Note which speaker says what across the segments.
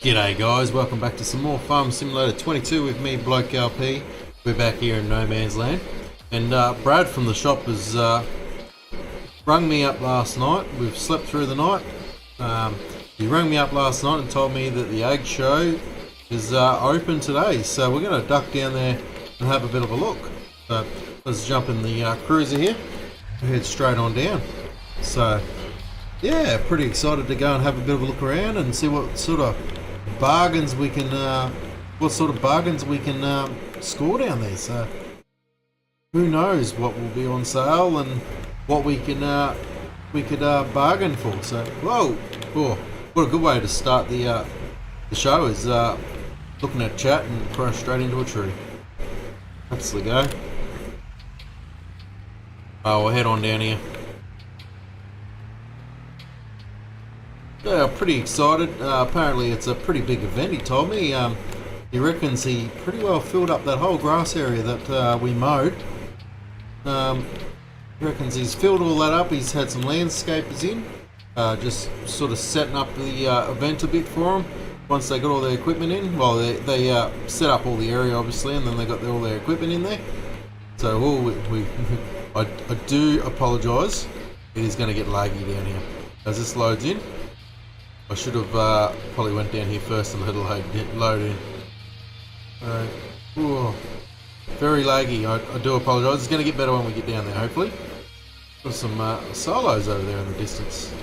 Speaker 1: G'day guys, welcome back to some more Farm Simulator 22 with me, Bloke LP. We're back here in No Man's Land. And Brad from the shop has rung me up last night. We've slept through the night. He rung me up last night and told me that the egg show is open today. So we're going to duck down there and have a bit of a look. So let's jump in the cruiser here and head straight on down. So yeah, pretty excited to go and have a bit of a look around and see what sort of bargains we can score down there. So who knows what will be on sale and what we could bargain for. So whoa, oh, what a good way to start the show is looking at chat and crash straight into a tree. That's the go. Oh, we'll head on down here. Yeah, pretty excited. Apparently it's a pretty big event, he told me. He reckons he pretty well filled up that whole grass area that we mowed. He reckons he's filled all that up. He's had some landscapers in, just sort of setting up the event a bit for them. Once they got all their equipment in, well, they set up all the area obviously, and then they got all their equipment in there. So I do apologise. It is going to get laggy down here as this loads in. I should have probably went down here first and let it load in. Very laggy. I do apologise. It's going to get better when we get down there, hopefully. Got some silos over there in the distance.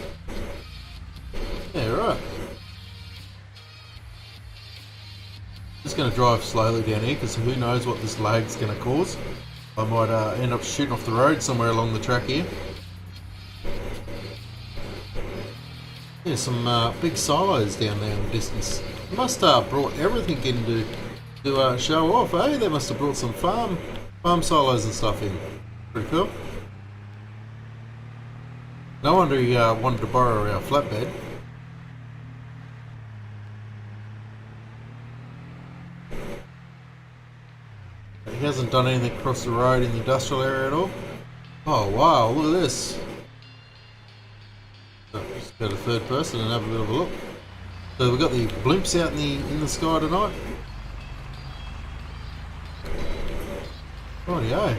Speaker 1: Yeah, right. Just going to drive slowly down here because who knows what this lag's going to cause. I might end up shooting off the road somewhere along the track here. There's some big silos down there in the distance. They must have brought everything in to show off, eh? They must have brought some farm silos and stuff in. Pretty cool. No wonder he wanted to borrow our flatbed. He hasn't done anything across the road in the industrial area at all. Oh wow, look at this. Just go to third person and have a bit of a look. So we've got the blimps out in the sky tonight. Rightio.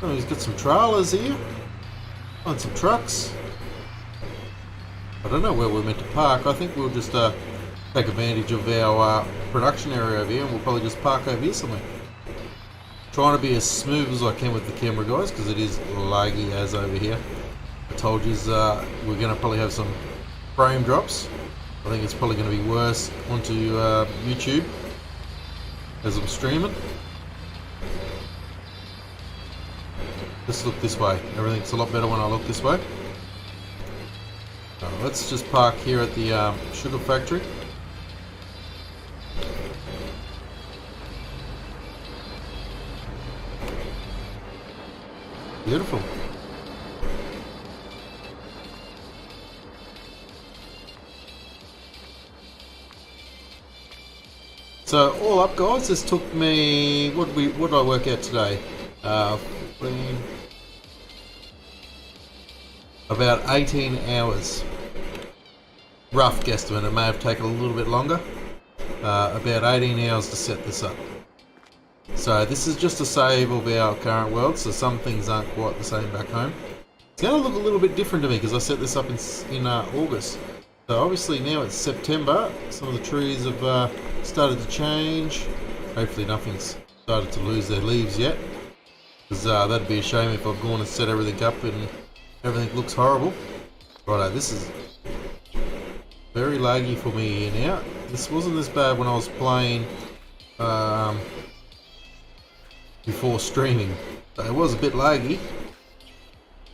Speaker 1: Oh, he's got some trailers here. And some trucks. I don't know where we're meant to park. I think we'll just take advantage of our production area over here, and we'll probably just park over here somewhere. Trying to be as smooth as I can with the camera, guys, because it is laggy as over here. I told you we're going to probably have some frame drops. I think it's probably going to be worse onto YouTube as I'm streaming. Let's look this way. Everything's a lot better when I look this way. Let's just park here at the sugar factory. Beautiful. So all up, guys, this took me what did I work out today? About 18 hours. Rough guesstimate. It may have taken a little bit longer. About 18 hours to set this up. So this is just a save of our current world. So some things aren't quite the same back home. It's going to look a little bit different to me because I set this up in August. So obviously now it's September. Some of the trees have started to change. Hopefully nothing's started to lose their leaves yet, because that'd be a shame if I've gone and set everything up and everything looks horrible. Righto, this is very laggy for me here now. This wasn't as bad when I was playing before streaming. So it was a bit laggy.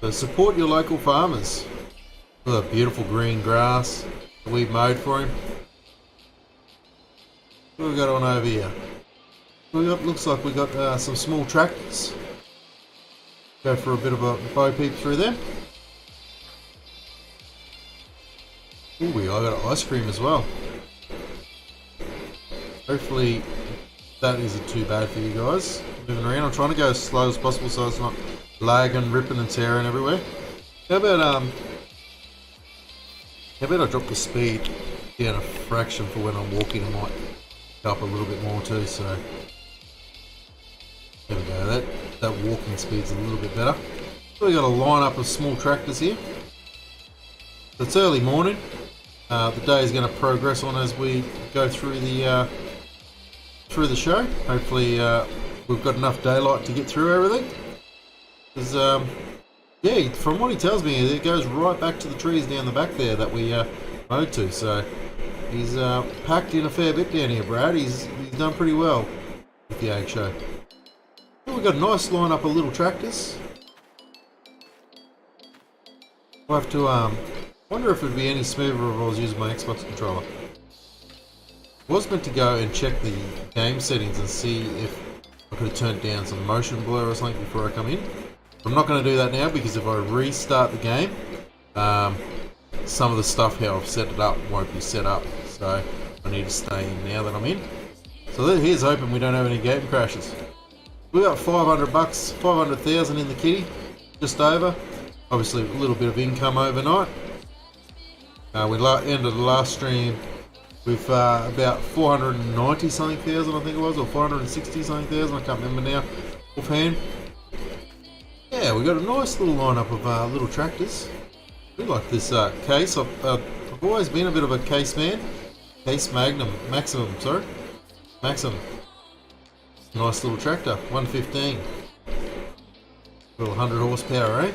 Speaker 1: So support your local farmers. Look at the beautiful green grass that we've mowed for him. What have we got on over here? Looks like we got some small tractors. Go for a bit of a bow peep through there. Ooh, I got ice cream as well. Hopefully that isn't too bad for you guys. Moving around, I'm trying to go as slow as possible so it's not lagging, ripping and tearing everywhere. How about I drop the speed down a fraction for when I'm walking. It might help a little bit more too. So there we go. That walking speed's a little bit better. So we got a lineup of small tractors here. So it's early morning. The day is going to progress on as we go through the show. Hopefully we've got enough daylight to get through everything. Because yeah, from what he tells me, it goes right back to the trees down the back there that we mowed to. So he's packed in a fair bit down here, Brad. He's done pretty well with the ag show. Well, we've got a nice lineup of little tractors. We'll have to wonder if it'd be any smoother if I was using my Xbox controller. I was meant to go and check the game settings and see if I could have turned down some motion blur or something before I come in. I'm not going to do that now because if I restart the game, some of the stuff how I've set it up won't be set up. So I need to stay in now that I'm in. So here's hoping we don't have any game crashes. We got 500 bucks, 500,000 in the kitty, just over. Obviously a little bit of income overnight. We ended the last stream with about 490 something thousand, I think it was, or 460 something thousand, I can't remember now offhand. Yeah, we got a nice little lineup of little tractors. I like this case. I've always been a bit of a case man. Case Maximum. Nice little tractor, 115. Little 100 horsepower, eh?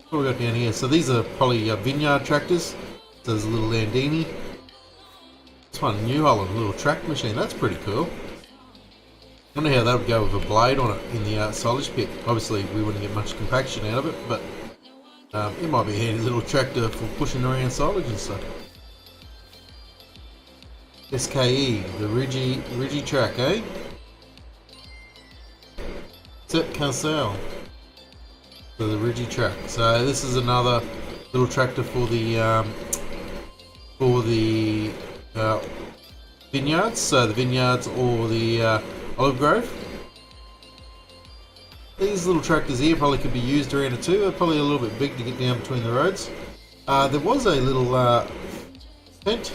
Speaker 1: What we got down here? So these are probably vineyard tractors. So there's a little Landini. This one, New Holland, little track machine. That's pretty cool. I wonder how that would go with a blade on it in the silage pit. Obviously, we wouldn't get much compaction out of it, but it might be a handy little tractor for pushing around silage and stuff. SKE, the Rigi track, eh? Set Cancel. So the Rigi track. So this is another little tractor for the vineyards. So the vineyards or the olive grove. These little tractors here probably could be used around it too. They're probably a little bit big to get down between the roads. There was a little Fendt.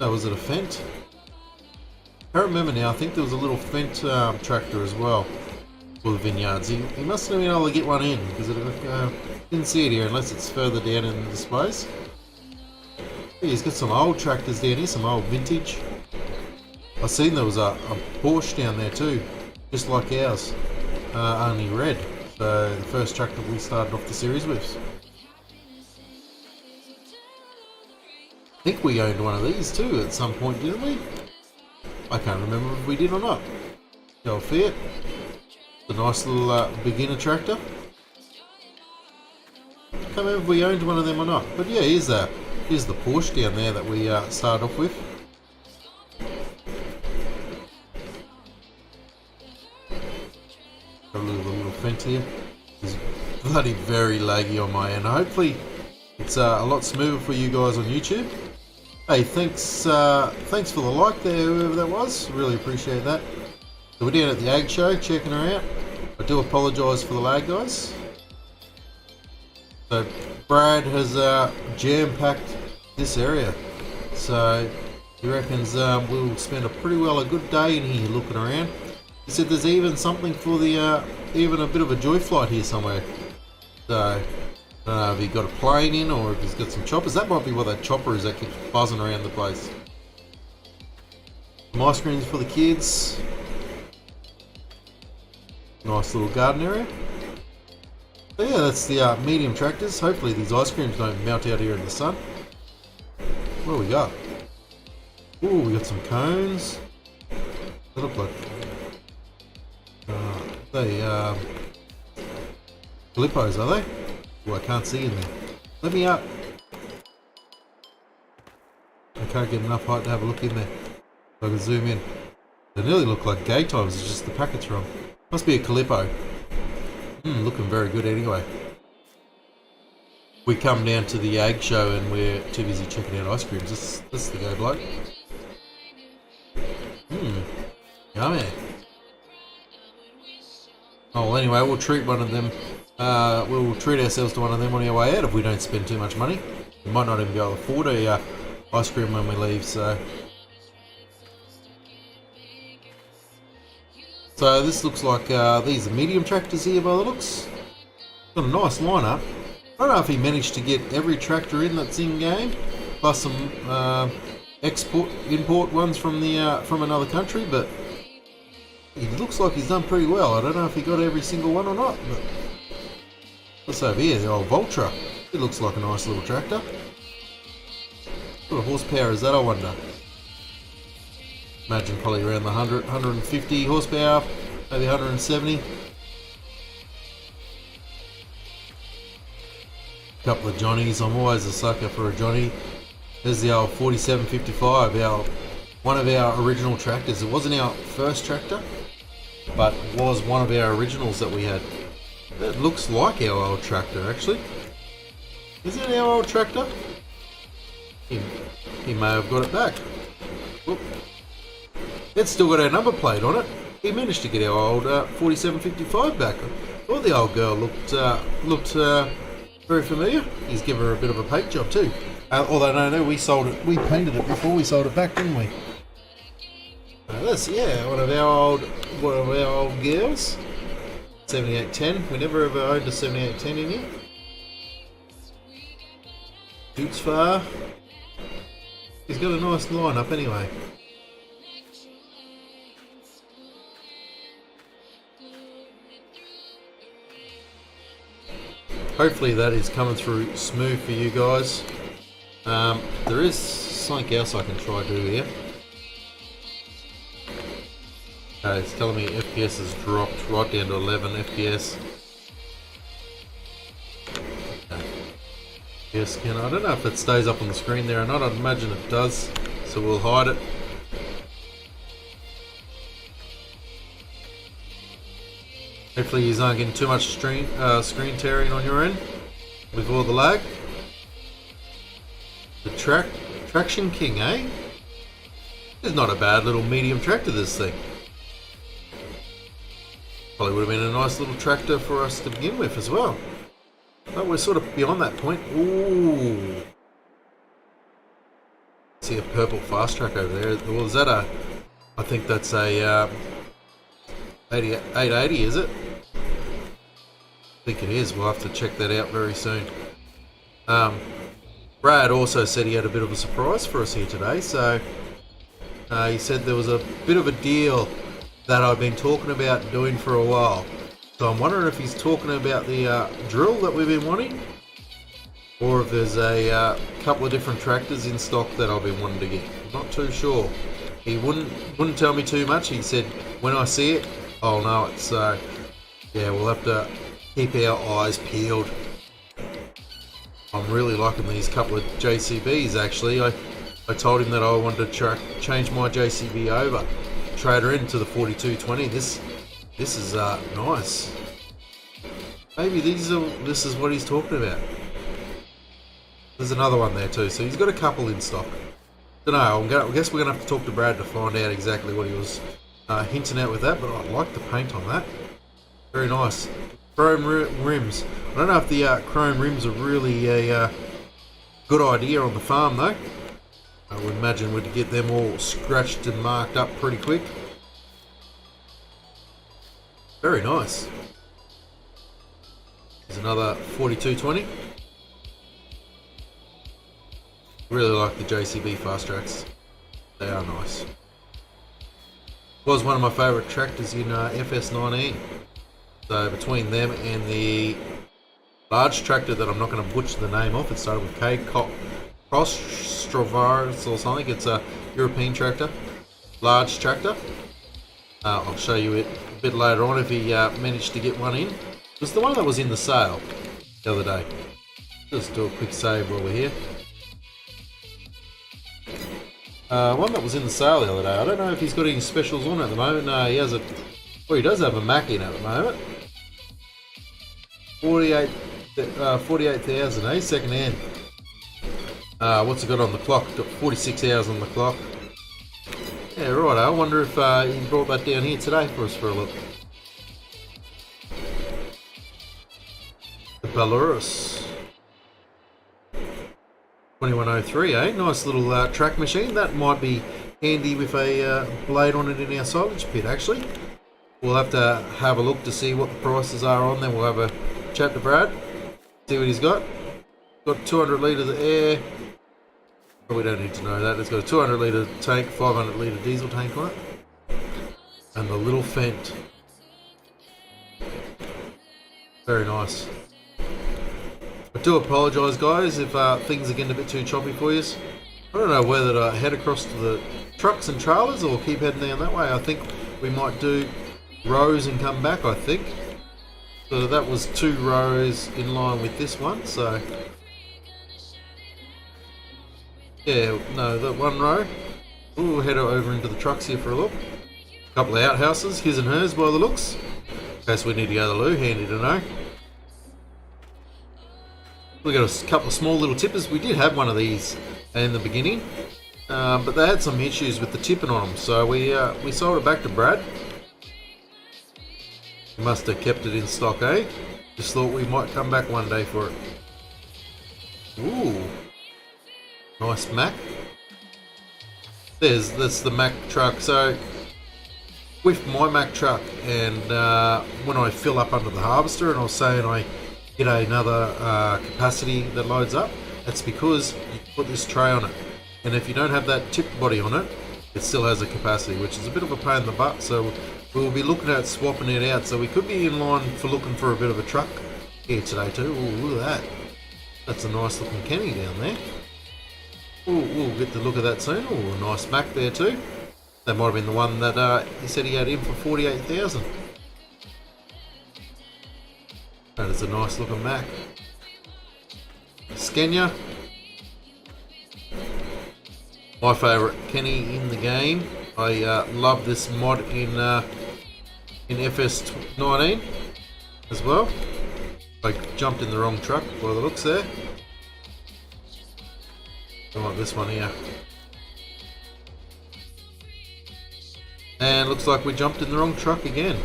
Speaker 1: No, was it a Fendt? I can't remember now. I think there was a little Fendt tractor as well for the vineyards. He must have been able to get one in because didn't see it here unless it's further down in the displays. Yeah, he's got some old tractors down here, some old vintage. I seen there was a Porsche down there too, just like ours, only red. So the first tractor we started off the series with. I think we owned one of these too at some point, didn't we? I can't remember if we did or not. The old Fiat. The nice little beginner tractor. I can't remember if we owned one of them or not. But yeah, here's the Porsche down there that we started off with. Got a little fence here. It's bloody very laggy on my end. Hopefully it's a lot smoother for you guys on YouTube. Hey, thanks for the like there, whoever that was. Really appreciate that. So we're down at the Ag Show, checking her out. I do apologise for the lag, guys. So Brad has jam-packed this area. So he reckons we'll spend a good day in here looking around. He said there's even something for the, even a bit of a joy flight here somewhere. So I don't know if he got a plane in or if he's got some choppers. That might be what that chopper is that keeps buzzing around the place. Some ice creams for the kids. Nice little garden area. So yeah, that's the medium tractors. Hopefully these ice creams don't melt out here in the sun. What do we got? Ooh, we got some cones. They look like Galippos, are they? Oh, I can't see in there. Let me up. I can't get enough height to have a look in there. So I can zoom in. They nearly look like gay times, it's just the packet's wrong. Must be a Calippo. Looking very good anyway. We come down to the Ag Show and we're too busy checking out ice creams. This is the go bloke. Yummy. Oh, well, anyway, we'll treat one of them we'll treat ourselves to one of them on our way out if we don't spend too much money. We might not even be able to afford a ice cream when we leave, so this looks like these are medium tractors here by the looks. Got a nice lineup. I don't know if he managed to get every tractor in that's in game, plus some import ones from another country, but it looks like he's done pretty well. I don't know if he got every single one or not, but what's over here? The old Voltra. It looks like a nice little tractor. What horsepower is that, I wonder? Imagine probably around the 100, 150 horsepower, maybe 170. Couple of Johnnies. I'm always a sucker for a Johnny. There's the old 4755, one of our original tractors. It wasn't our first tractor, but was one of our originals that we had. It looks like our old tractor, actually. Is it our old tractor? He may have got it back. Whoop. It's still got our number plate on it. He managed to get our old 4755 back. Well, the old girl looked very familiar. He's given her a bit of a paint job too. Although no, we sold it. We painted it before we sold it back, didn't we? That's one of our old girls. 7810. We never ever owned a 7810 in here. Shoots far. He's got a nice lineup anyway. Hopefully that is coming through smooth for you guys. There is something else I can try to do here. Okay, it's telling me FPS has dropped right down to 11 FPS. Yes, I don't know if it stays up on the screen there or not. I'd imagine it does, so we'll hide it. Hopefully you aren't getting too much screen tearing on your end with all the lag. The Traction King, eh? It's not a bad little medium tractor, this thing. Probably would have been a nice little tractor for us to begin with as well. But we're sort of beyond that point. Ooh. See a purple fast track over there. Well, is that I think that's a 880, is it? I think it is. We'll have to check that out very soon. Brad also said he had a bit of a surprise for us here today. So he said there was a bit of a deal that I've been talking about doing for a while. So I'm wondering if he's talking about the drill that we've been wanting, or if there's a couple of different tractors in stock that I've been wanting to get. I'm not too sure. He wouldn't tell me too much. He said when I see it, I'll know it. So yeah, we'll have to keep our eyes peeled. I'm really liking these couple of JCBs actually. I told him that I wanted to change my JCB over, trade her into the 4220. This is nice. Maybe this is what he's talking about. There's another one there too, so he's got a couple in stock. Don't know. I guess we're gonna have to talk to Brad to find out exactly what he was hinting at with that. But I like the paint on that. Very nice. Chrome rims. I don't know if the chrome rims are really a good idea on the farm though. I would imagine we'd get them all scratched and marked up pretty quick. Very nice. There's another 4220. Really like the JCB fast tracks. They are nice. Was one of my favourite tractors in FS19. So between them and the large tractor that I'm not going to butcher the name of, it started with K, Crosstrovaris or something. It's a European tractor, large tractor. I'll show you it a bit later on if he managed to get one in. It was the one that was in the sale the other day. Just do a quick save while we're here. One that was in the sale the other day. I don't know if he's got any specials on at the moment. No, he has he does have a Mac in at the moment. 48,000, eh? Second hand. What's it got on the clock? Got 46 hours on the clock. Yeah, right. I wonder if he brought that down here today for us for a look. Belarus. 2103, eh? Nice little track machine. That might be handy with a blade on it in our silage pit, actually. We'll have to have a look to see what the prices are on, then we'll have a chat to Brad, see what he's got. Got 200 litres of air. But we don't need to know that. It's got a 200 litre tank, 500 litre diesel tank on it. And the little Fent. Very nice. I do apologise, guys, if things are getting a bit too choppy for you. I don't know whether to head across to the trucks and trailers or keep heading down that way. I think we might do rows and come back, I think. So that was 2 rows in line with this one, so... yeah, no, that 1 row. We'll head over into the trucks here for a look. A couple of outhouses, his and hers by the looks. In case we need to go to the loo, handy to know. We got a couple of small little tippers. We did have one of these in the beginning, but they had some issues with the tipping on them, so we sold it back to Brad. He must have kept it in stock, eh? Just thought we might come back one day for it. Ooh, nice Mac. That's the Mac truck. So with my Mac truck, and when I fill up under the harvester, and I was saying I get another capacity that loads up, that's because you put this tray on it, and if you don't have that tip body on it, it still has a capacity, which is a bit of a pain in the butt. So we'll be looking at swapping it out, so we could be in line for looking for a bit of a truck here today too. Ooh, look at that. That's a nice looking Kenny down there. Ooh, we'll get to look at that soon. Ooh, a nice Mac there too. That might have been the one that he said he had in for 48,000. That is a nice looking Mac. Scania. My favourite Kenny in the game. I love this mod in FS19 as well. I jumped in the wrong truck by the looks there. I like this one here. And looks like we jumped in the wrong truck again.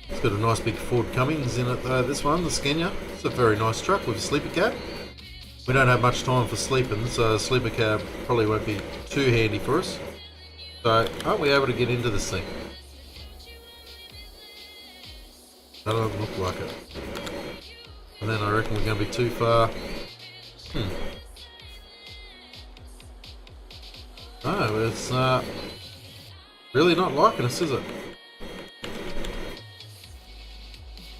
Speaker 1: It's got a nice big Ford Cummins in it though, this one, the Scania. It's a very nice truck with a sleeper cab. We don't have much time for sleeping, so a sleeper cab probably won't be too handy for us. So, aren't we able to get into this thing? That doesn't look like it. And then I reckon we're going to be too far. No, it's really not liking us, is it?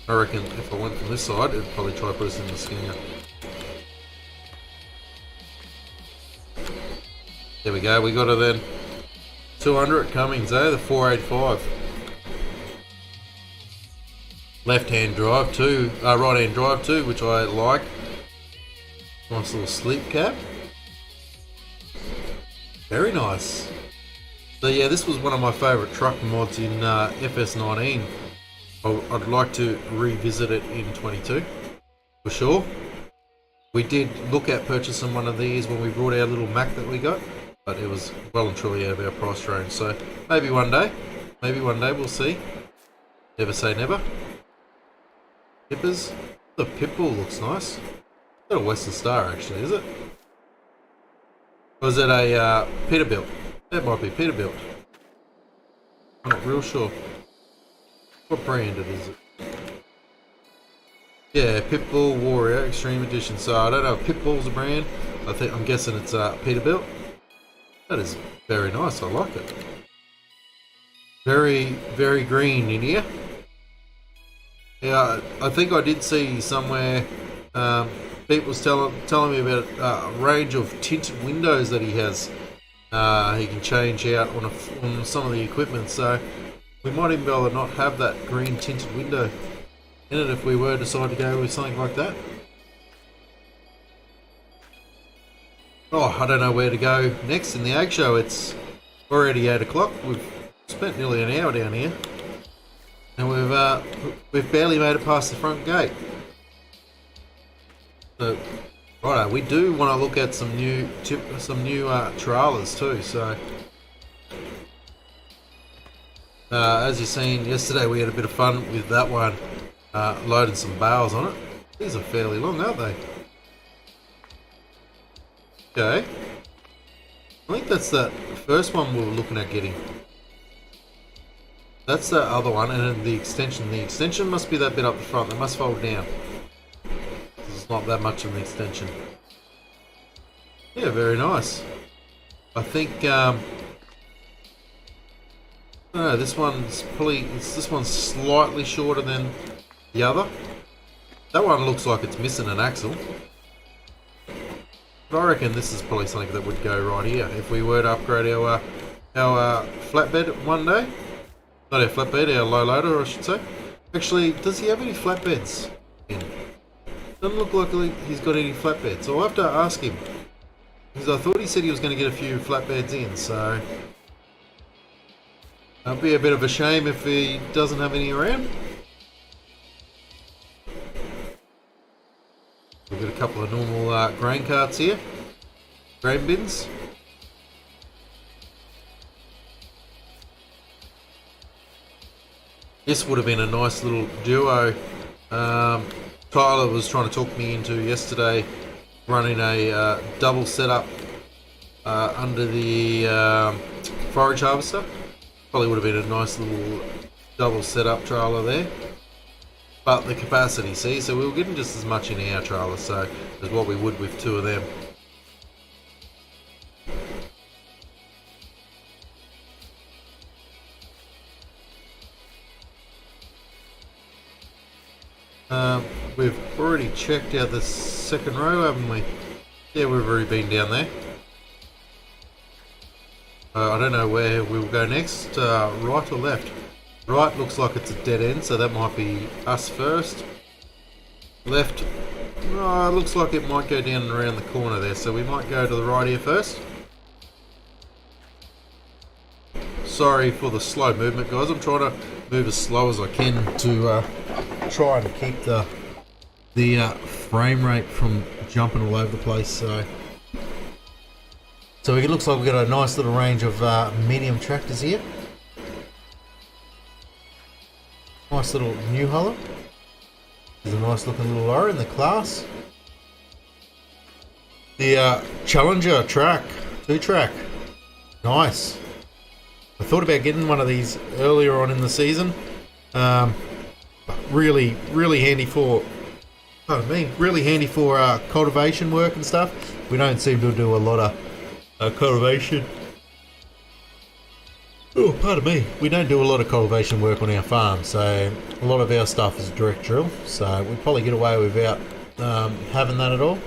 Speaker 1: I reckon if I went from this side, it'd probably try to put us in the Scania. There we go, we got it then. 200 Cummins, eh? The 485. Left-hand drive too, right-hand drive too, which I like. Nice little sleep cab. Very nice. So yeah, this was one of my favourite truck mods in FS19. I'd like to revisit it in 22, for sure. We did look at purchasing one of these when we brought our little Mac that we got, but it was well and truly out of our price range. So maybe one day we'll see. Never say never. Pippers. The Pitbull looks nice. Is that a Western Star actually, is it? Or is it a Peterbilt? That might be Peterbilt. I'm not real sure. What brand it is it? Yeah, Pitbull Warrior Extreme Edition. So I don't know if Pitbull's a brand. I'm guessing it's Peterbilt. That is very nice. I like it. Very, very green in here. Yeah, I think I did see somewhere. Pete was telling me about a range of tinted windows that he has. He can change out on some of the equipment. So we might even be able to not have that green tinted window in it if we were to decide to go with something like that. Oh, I don't know where to go next in the ag show. It's already 8 o'clock. We've spent nearly an hour down here, and we've barely made it past the front gate. So, righto, we do want to look at some new trailers too. So, as you've seen yesterday, we had a bit of fun with that one, loading some bales on it. These are fairly long, aren't they? Okay. I think that's that first one we were looking at getting. That's the other one, and then the extension. The extension must be that bit up the front. They must fold down. There's not that much of an extension. Yeah, very nice. I think, no, this one's probably, this one's slightly shorter than the other. That one looks like it's missing an axle. But I reckon this is probably something that would go right here if we were to upgrade our flatbed one day. Not our flatbed, our low loader, I should say. Actually, does he have any flatbeds in? Doesn't look like he's got any flatbeds. So I'll have to ask him. Because I thought he said he was going to get a few flatbeds in, so it'll be a bit of a shame if he doesn't have any around. We've got a couple of normal grain carts here, grain bins. This would have been a nice little duo. Tyler was trying to talk me into yesterday running a double setup under the forage harvester. Probably would have been a nice little double setup trailer there. But the capacity, see, so we were getting just as much in our trailer, so as what we would with two of them. We've already checked out the second row, haven't we? Yeah, we've already been down there. I don't know where we'll go next, right or left? Right looks like it's a dead end, so that might be us first. Left, looks like it might go down and around the corner there, so we might go to the right here first. Sorry for the slow movement, guys. I'm trying to move as slow as I can to try and keep the frame rate from jumping all over the place. So it looks like we've got a nice little range of medium tractors here. Nice little New Holland. There's a nice looking little lorry in the class. The Challenger track, 2-track. Nice. I thought about getting one of these earlier on in the season. Really handy for, really handy for cultivation work and stuff. We don't seem to do a lot of cultivation. Oh, pardon me. We don't do a lot of cultivation work on our farm, so a lot of our stuff is direct drill. So we'd probably get away without having that at all.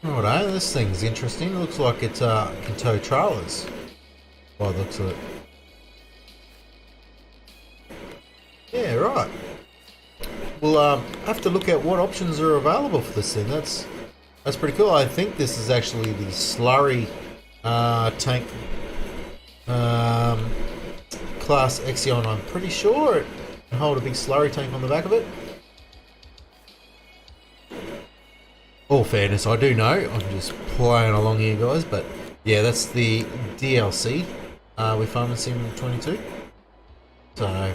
Speaker 1: Alright, this thing's interesting. It looks like it can tow trailers by the looks of it. Yeah, right. We'll have to look at what options are available for this thing. That's pretty cool. I think this is actually the slurry tank class Exion. I'm pretty sure it can hold a big slurry tank on the back of it. All fairness, I do know. I'm just playing along here, guys, but yeah, that's the DLC with Farming Sim 22. So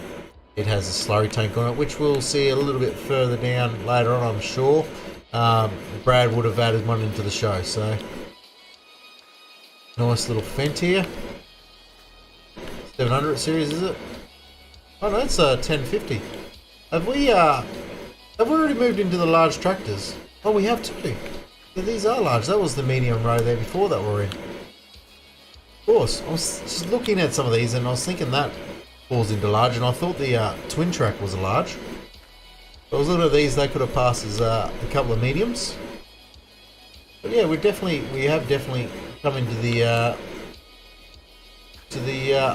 Speaker 1: it has a slurry tank on it, which we'll see a little bit further down later on, I'm sure. Brad would have added one into the show, so nice little Fent here. 700 series, is it? Oh no, it's a 1050. Have we already moved into the large tractors? Oh, we have too. Yeah, these are large. That was the medium row there before that we're in. Of course, I was just looking at some of these and I was thinking that falls into large, and I thought the twin track was a large. So I was looking at these, they could have passed as a couple of mediums. But yeah, we have definitely come into the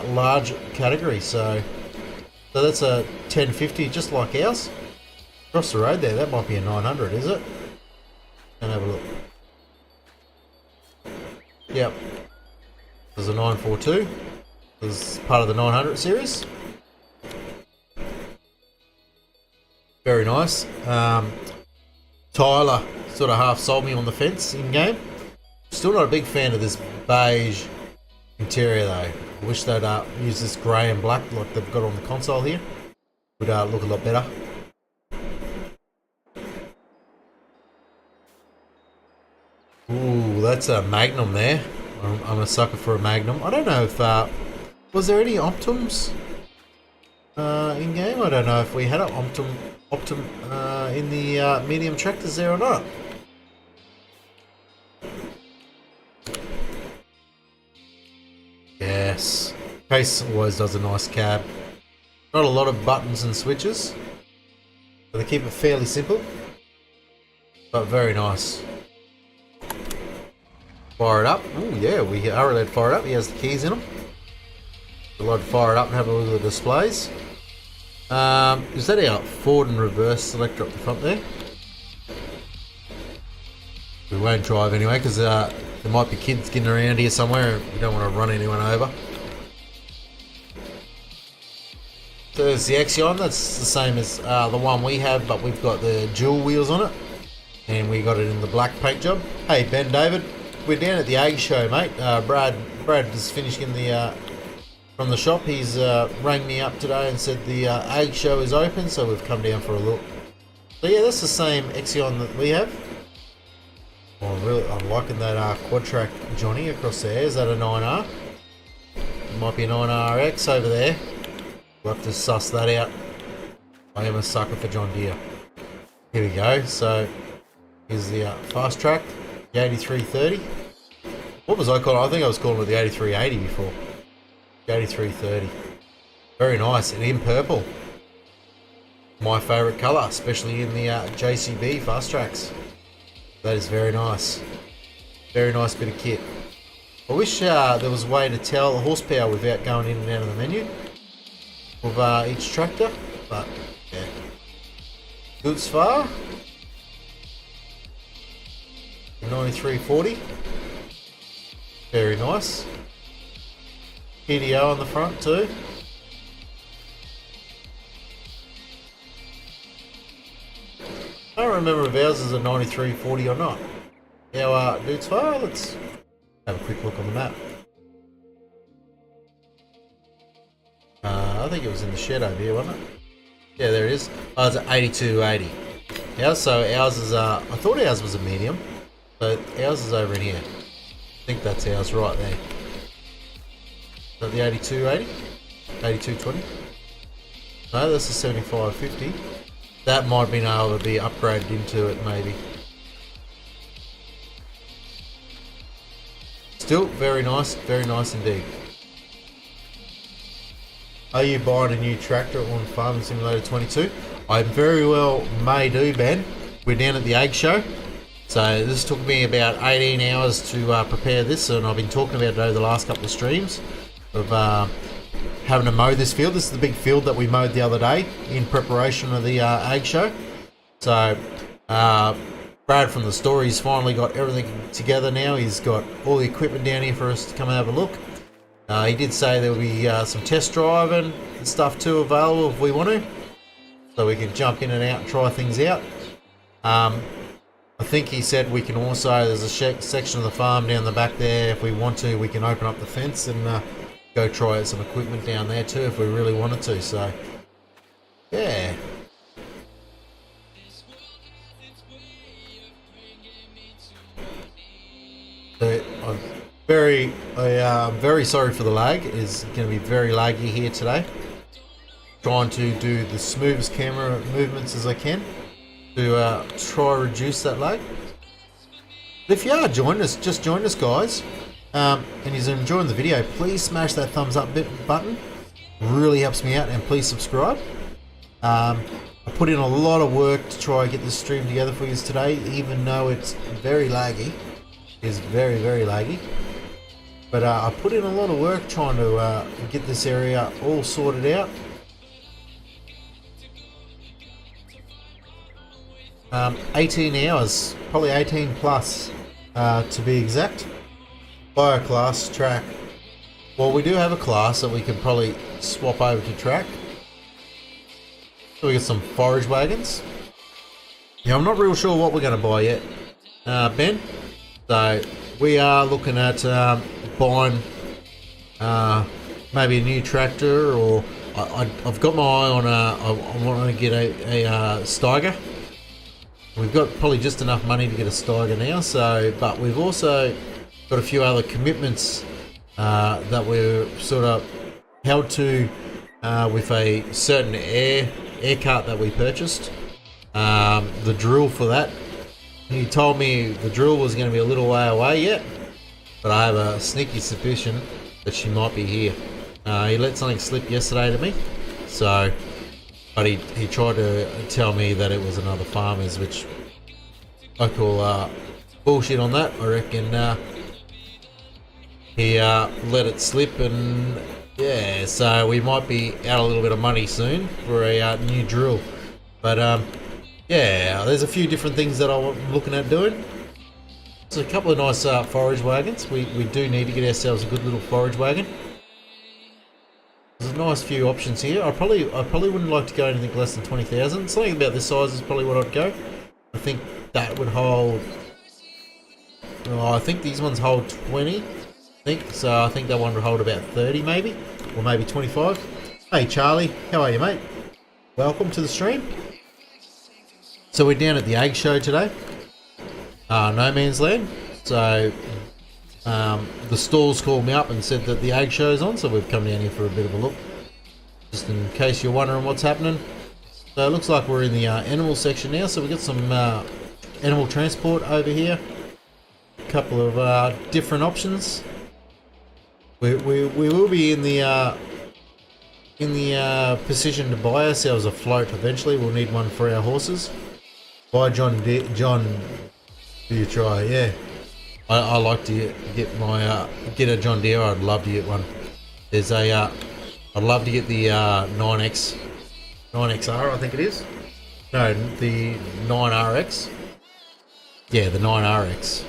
Speaker 1: large category. So that's a 1050, just like ours. Across the road there, that might be a 900, is it? And have a look. Yep. There's a 942. This is part of the 900 series. Very nice. Tyler sort of half sold me on the fence in game. Still not a big fan of this beige interior though. I wish they'd use this grey and black like they've got on the console here. Would look a lot better. that's a Magnum there. I'm a sucker for a Magnum. I don't know if was there any Optims in game. I don't know if we had an Optim in the medium tractors there or not. Yes, Case always does a nice cab. Not a lot of buttons and switches, but they keep it fairly simple, but very nice. Fire it up. Oh yeah, we are allowed to fire it up. He has the keys in them. We're allowed to fire it up and have a look at the displays. Is that our forward and reverse selector up the front there? We won't drive anyway because there might be kids getting around here somewhere and we don't want to run anyone over. So there's the Exion. That's the same as the one we have, but we've got the dual wheels on it, and we got it in the black paint job. Hey Ben, David, we're down at the Ag Show, mate. Brad is finishing the from the shop. He's rang me up today and said the Ag Show is open, so we've come down for a look. So yeah, that's the same Exion that we have. Oh, I'm liking that quad track Johnny across there. Is that a 9R? It might be a 9RX over there. We'll have to suss that out. I am a sucker for John Deere. Here we go. So here's the fast track, the 8330. What was I calling? I think I was calling it the 8380 before. The 8330. Very nice, and in purple. My favourite colour, especially in the JCB fast tracks. That is very nice. Very nice bit of kit. I wish there was a way to tell the horsepower without going in and out of the menu of each tractor, but yeah. Good as far. 9340. Very nice. PDO on the front too. I don't remember if ours is a 9340 or not. Our dude's far. Let's have a quick look on the map. I think it was in the shed over here, wasn't it? Yeah, there it is. Oh, it's an 8280. Ours is I thought ours was a medium, but ours is over in here. I think that's ours right there. Is that the 8280? 8220? No, that's the 7550. That might have been able to be upgraded into it, maybe. Still very nice indeed. Are you buying a new tractor on Farming Simulator 22? I very well may do, Ben. We're down at the Ag Show. So this took me about 18 hours to prepare this, and I've been talking about it over the last couple of streams of having to mow this field. This is the big field that we mowed the other day in preparation of the Ag Show. So Brad from the store, he's finally got everything together now. He's got all the equipment down here for us to come and have a look. He did say there will be some test driving and stuff too available if we want to, so we can jump in and out and try things out. I think he said we can also, there's a section of the farm down the back there, if we want to we can open up the fence and go try out some equipment down there too if we really wanted to. So yeah. I'm very sorry for the lag. It's going to be very laggy here today. Trying to do the smoothest camera movements as I can to try to reduce that lag. But if you are joining us, just join us guys, and you're enjoying the video, please smash that thumbs up button. Really helps me out, and please subscribe. I put in a lot of work to try and get this stream together for you today, even though it's very laggy. It's very laggy. But I put in a lot of work trying to get this area all sorted out. 18 hours, probably 18 plus to be exact. Bioclass track. Well, we do have a class that we can probably swap over to track. So we got some Forage Wagons. Yeah, I'm not real sure what we're going to buy yet, Ben. So we are looking at buying maybe a new tractor, or I've got my eye on I want to get a Steiger. We've got probably just enough money to get a Steiger now, so, but we've also got a few other commitments that we're sort of held to with a certain air cart that we purchased. The drill for that, he told me the drill was going to be a little way away yet, but I have a sneaky suspicion that she might be here. He let something slip yesterday to me, so, but he tried to tell me that it was another farmer's, which I call bullshit on that. I reckon he let it slip, and yeah, so we might be out a little bit of money soon for a new drill. But yeah, there's a few different things that I'm looking at doing. There's a couple of nice forage wagons. We do need to get ourselves a good little forage wagon. There's a nice few options here. I probably wouldn't like to go anything less than 20,000. Something about this size is probably what I'd go. I think that would hold. Oh, I think these ones hold 20. So. I think that one would hold about 30 maybe, or maybe 25. Hey Charlie, how are you, mate? Welcome to the stream. So we're down at the Ag Show today. No Man's Land. So the stalls called me up and said that the Ag Show's on, so we've come down here for a bit of a look, just in case you're wondering what's happening. So it looks like we're in the animal section now, so we've got some animal transport over here. A couple of different options. We will be in the position to buy ourselves a float eventually. We'll need one for our horses. Buy John, do you try? Yeah, I like to get my get a John Deere. I'd love to get one. There's a I'd love to get the 9XR, I think it is. No, the 9RX. Yeah, the 9RX.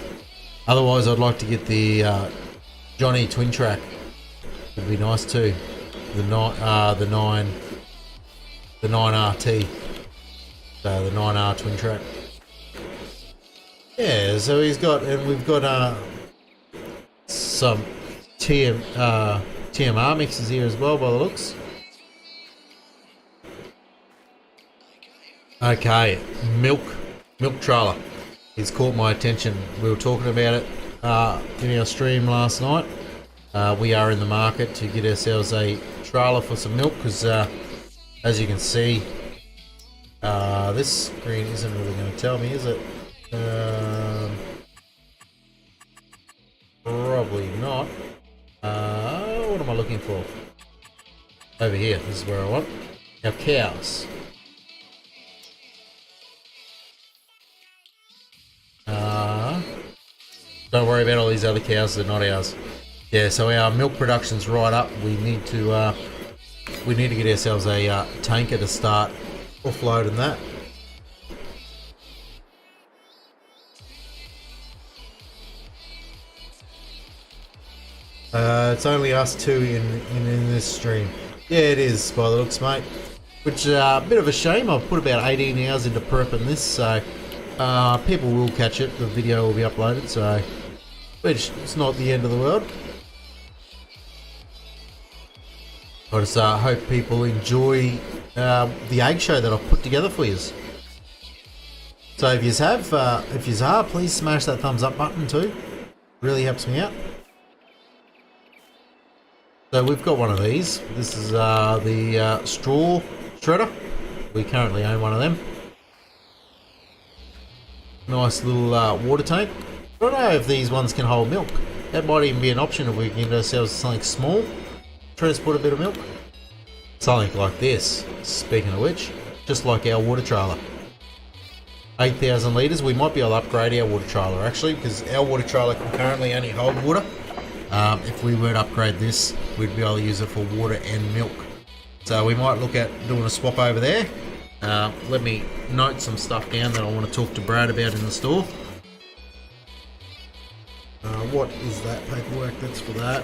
Speaker 1: Otherwise, I'd like to get the Johnny Twin Track. Would be nice too. The 9RT. So the 9R Twin Track. Yeah, so he's got, and we've got some TMR mixes here as well by the looks. Okay, milk trailer. It's caught my attention. We were talking about it in our stream last night. We are in the market to get ourselves a trailer for some milk because, as you can see, this screen isn't really going to tell me, is it? Probably not. What am I looking for? Over here. This is where I want our cows. Don't worry about all these other cows, they're not ours. Yeah, so our milk production's right up. We need to get ourselves a tanker to start offloading that. It's only us two in this stream. Yeah, it is by the looks, mate. Which is a bit of a shame. I've put about 18 hours into prepping this, so people will catch it. The video will be uploaded, so which it's not the end of the world. I just hope people enjoy the Ag Show that I've put together for you. So if you have, please smash that thumbs up button too. Really helps me out. So we've got one of these. This is the straw shredder. We currently own one of them. Nice little water tank. I don't know if these ones can hold milk. That might even be an option if we can get ourselves something small. Transport a bit of milk. Something like this, speaking of which, just like our water trailer. 8,000 litres. We might be able to upgrade our water trailer actually, because our water trailer can currently only hold water. If we were to upgrade this, we'd be able to use it for water and milk. So we might look at doing a swap over there. Let me note some stuff down that I want to talk to Brad about in the store. What is that paperwork? That's for that.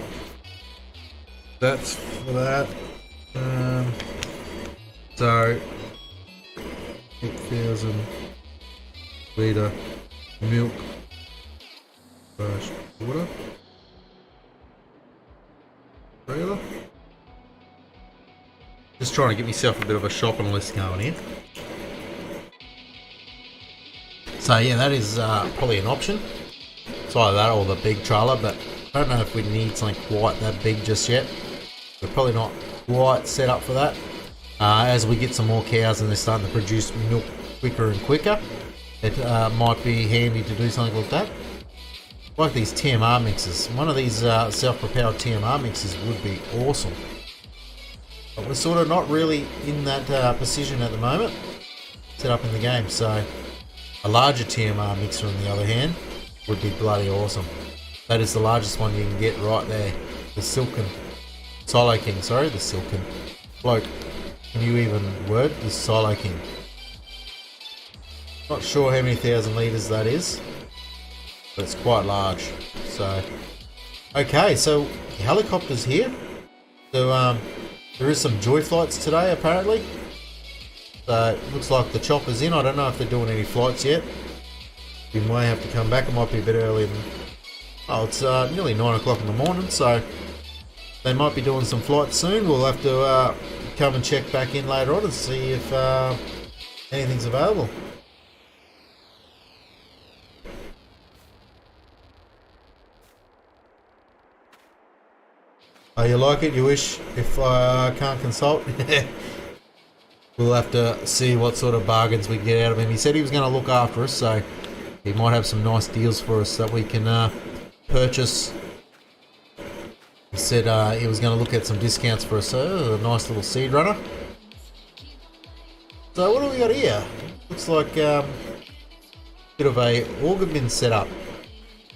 Speaker 1: That's for that. So 8,000 litre milk / water trailer. Just trying to get myself a bit of a shopping list going here. So yeah, that is probably an option. It's either that or the big trailer, but I don't know if we need something quite that big just yet. We're probably not quite set up for that. As we get some more cows and they're starting to produce milk quicker and quicker, it might be handy to do something like that. Like these TMR mixers. One of these self-propelled TMR mixers would be awesome. But we're sort of not really in that position at the moment, set up in the game. So a larger TMR mixer on the other hand would be bloody awesome. That is the largest one you can get right there. The Silken Silo King, sorry, the Silken Bloke. Can you even word the Silo King? Not sure how many thousand litres that is, but it's quite large. So, okay, so the helicopter's here. So, there is some joy flights today apparently. So, it looks like the chopper's in. I don't know if they're doing any flights yet. We may have to come back. It might be a bit early. Oh, it's nearly 9 o'clock in the morning, so they might be doing some flights soon. We'll have to come and check back in later on and see if anything's available. Oh, you like it? You wish? If I can't consult? We'll have to see what sort of bargains we can get out of him. He said he was going to look after us, so he might have some nice deals for us that we can purchase. He said he was going to look at some discounts for us. So a nice little seed runner. So what do we got here? Looks like a bit of a auger bin setup.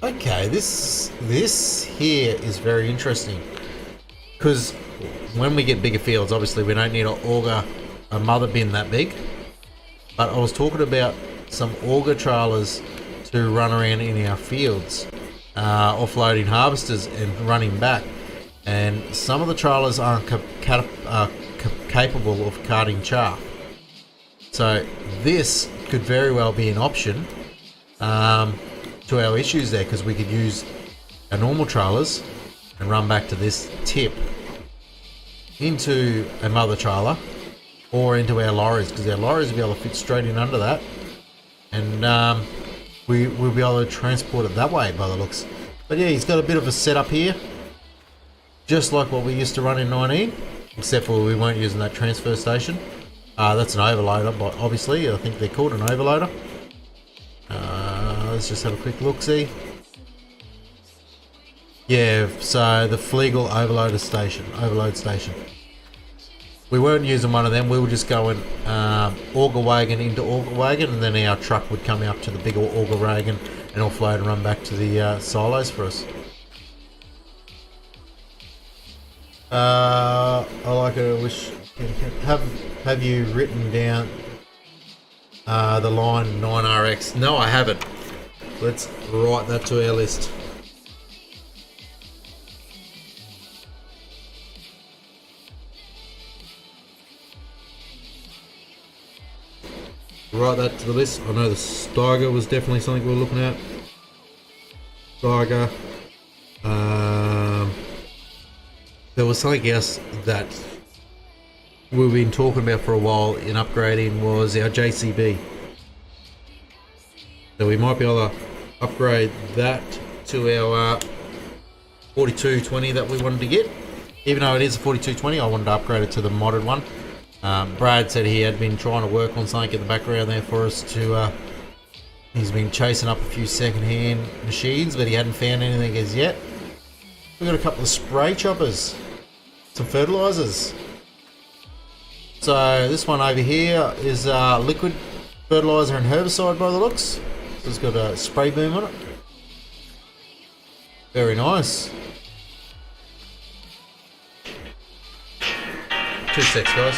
Speaker 1: Okay, this here is very interesting. Because when we get bigger fields, obviously we don't need to auger a mother bin that big. But I was talking about some auger trailers to run around in our fields, offloading harvesters and running back. And some of the trailers aren't capable of carting chaff. So this could very well be an option to our issues there, because we could use our normal trailers and run back to this tip into a mother trailer or into our lorries, because our lorries will be able to fit straight in under that, and we'll be able to transport it that way by the looks. But yeah, he's got a bit of a setup here, just like what we used to run in 19, except for we weren't using that transfer station. That's an overloader, but obviously I think they're called an overloader. Let's just have a quick look see. Yeah, so the Flegel overload station. We weren't using one of them. We were just going auger wagon into auger wagon, and then our truck would come out to the bigger auger wagon and offload and run back to the silos for us. I like it. I wish. Have you written down the line 9RX? No, I haven't. Let's write that to our list. Write that to the list. I know the Steiger was definitely something we were looking at. Steiger. There was something else that we've been talking about for a while in upgrading, was our JCB. So we might be able to upgrade that to our 4220 that we wanted to get. Even though it is a 4220, I wanted to upgrade it to the modded one. Brad said he had been trying to work on something in the background there for us to, he's been chasing up a few second-hand machines, but he hadn't found anything as yet. We've got a couple of spray choppers, some fertilizers. So this one over here is liquid fertilizer and herbicide by the looks. So it's got a spray boom on it. Very nice. 2 secs, guys.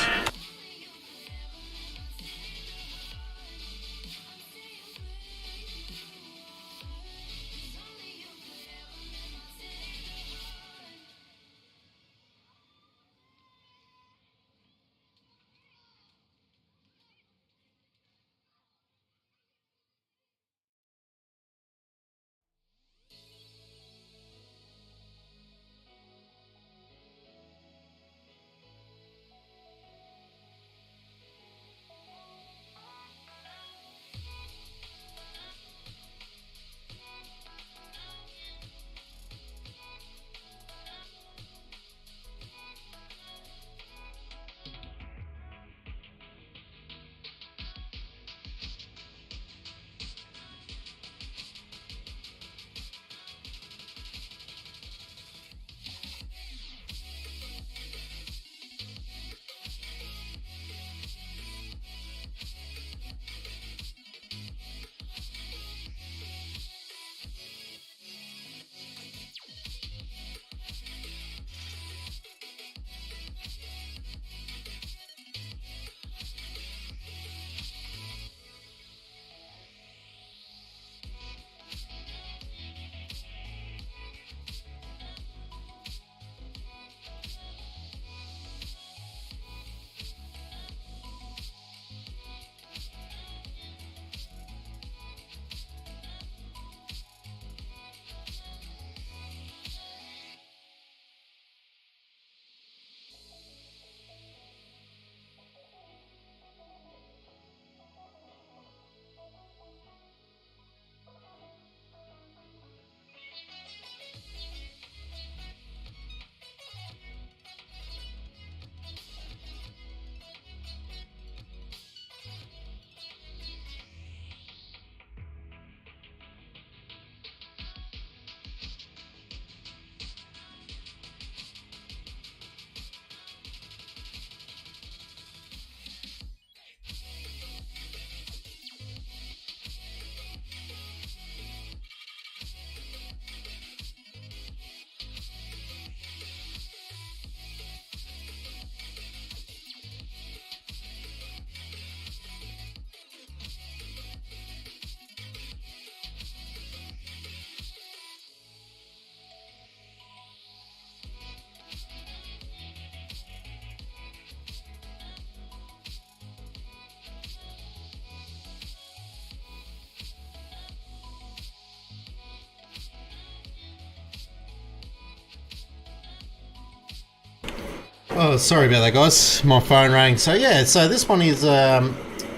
Speaker 1: Oh, sorry about that, guys. My phone rang. So yeah, so this one is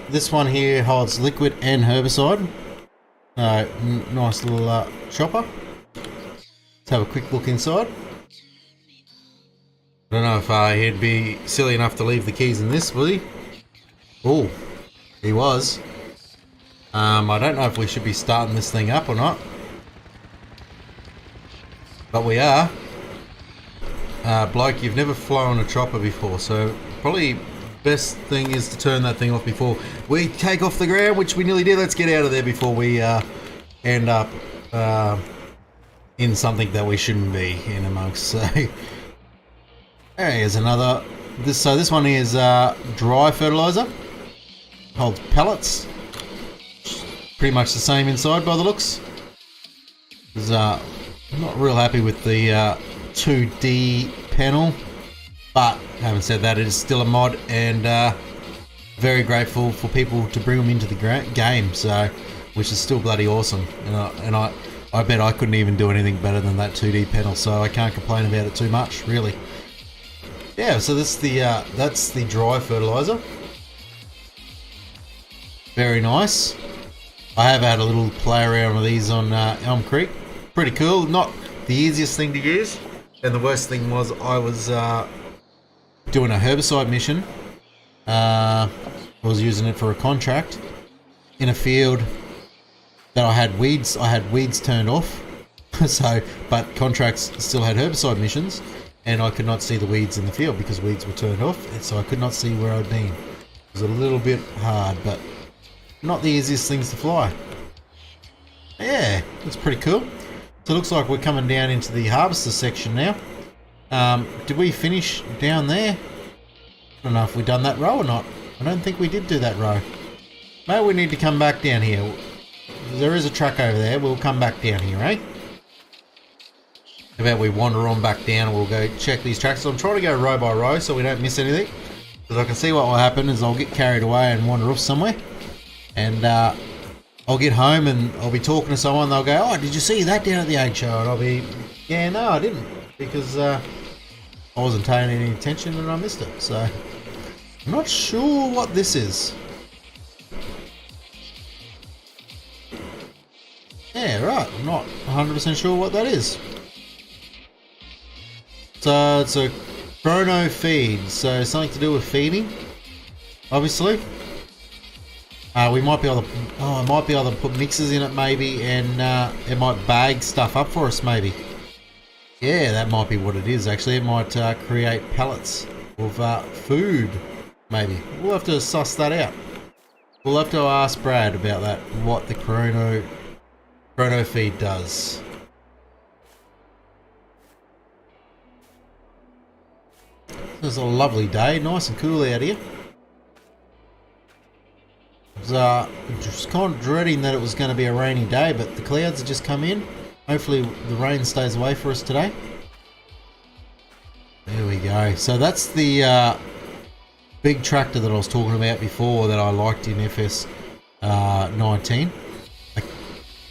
Speaker 1: this one here holds liquid and herbicide. Nice little chopper. Let's have a quick look inside. I don't know if he'd be silly enough to leave the keys in this, will he? Oh, he was. I don't know if we should be starting this thing up or not, but we are. Bloke, you've never flown a chopper before, so probably best thing is to turn that thing off before we take off the ground, which we nearly did. Let's get out of there before we end up in something that we shouldn't be in amongst. So here's another. This one is dry fertilizer. Holds pellets. Pretty much the same inside by the looks. I'm not real happy with the 2D panel, but having said that, it is still a mod, and very grateful for people to bring them into the game, so which is still bloody awesome. And I bet I couldn't even do anything better than that 2D panel, so I can't complain about it too much, really. Yeah, so that's the dry fertilizer. Very nice. I have had a little play around with these on Elm Creek. Pretty cool. Not the easiest thing to use. And the worst thing was I was doing a herbicide mission. I was using it for a contract in a field that I had weeds. I had weeds turned off. But contracts still had herbicide missions, and I could not see the weeds in the field because weeds were turned off, and so I could not see where I'd been. It was a little bit hard, but not the easiest things to fly. Yeah, that's pretty cool. So it looks like we're coming down into the harvester section now. Did we finish down there? I don't know if we done that row or not. I don't think we did do that row. Maybe we need to come back down here. There is a track over there. We'll come back down here, eh? How about we wander on back down and we'll go check these tracks. So I'm trying to go row by row so we don't miss anything. Because I can see what will happen is I'll get carried away and wander off somewhere. And I'll get home and I'll be talking to someone. They'll go, "Oh, did you see that down at the egg show?" And I'll be, "Yeah, no, I didn't," because I wasn't paying any attention and I missed it. So I'm not sure what this is. Yeah, right. I'm not 100% sure what that is. So it's a chrono feed. So something to do with feeding, obviously. We might be able to, I might be able to put mixes in it maybe, and it might bag stuff up for us maybe. Yeah, that might be what it is actually. It might create pallets of food maybe. We'll have to suss that out. We'll have to ask Brad about that, what the chrono feed does. It's a lovely day, nice and cool out here. I was just kind of dreading that it was going to be a rainy day, but the clouds have just come in. Hopefully the rain stays away for us today. There we go. So that's the big tractor that I was talking about before that I liked in FS 19. I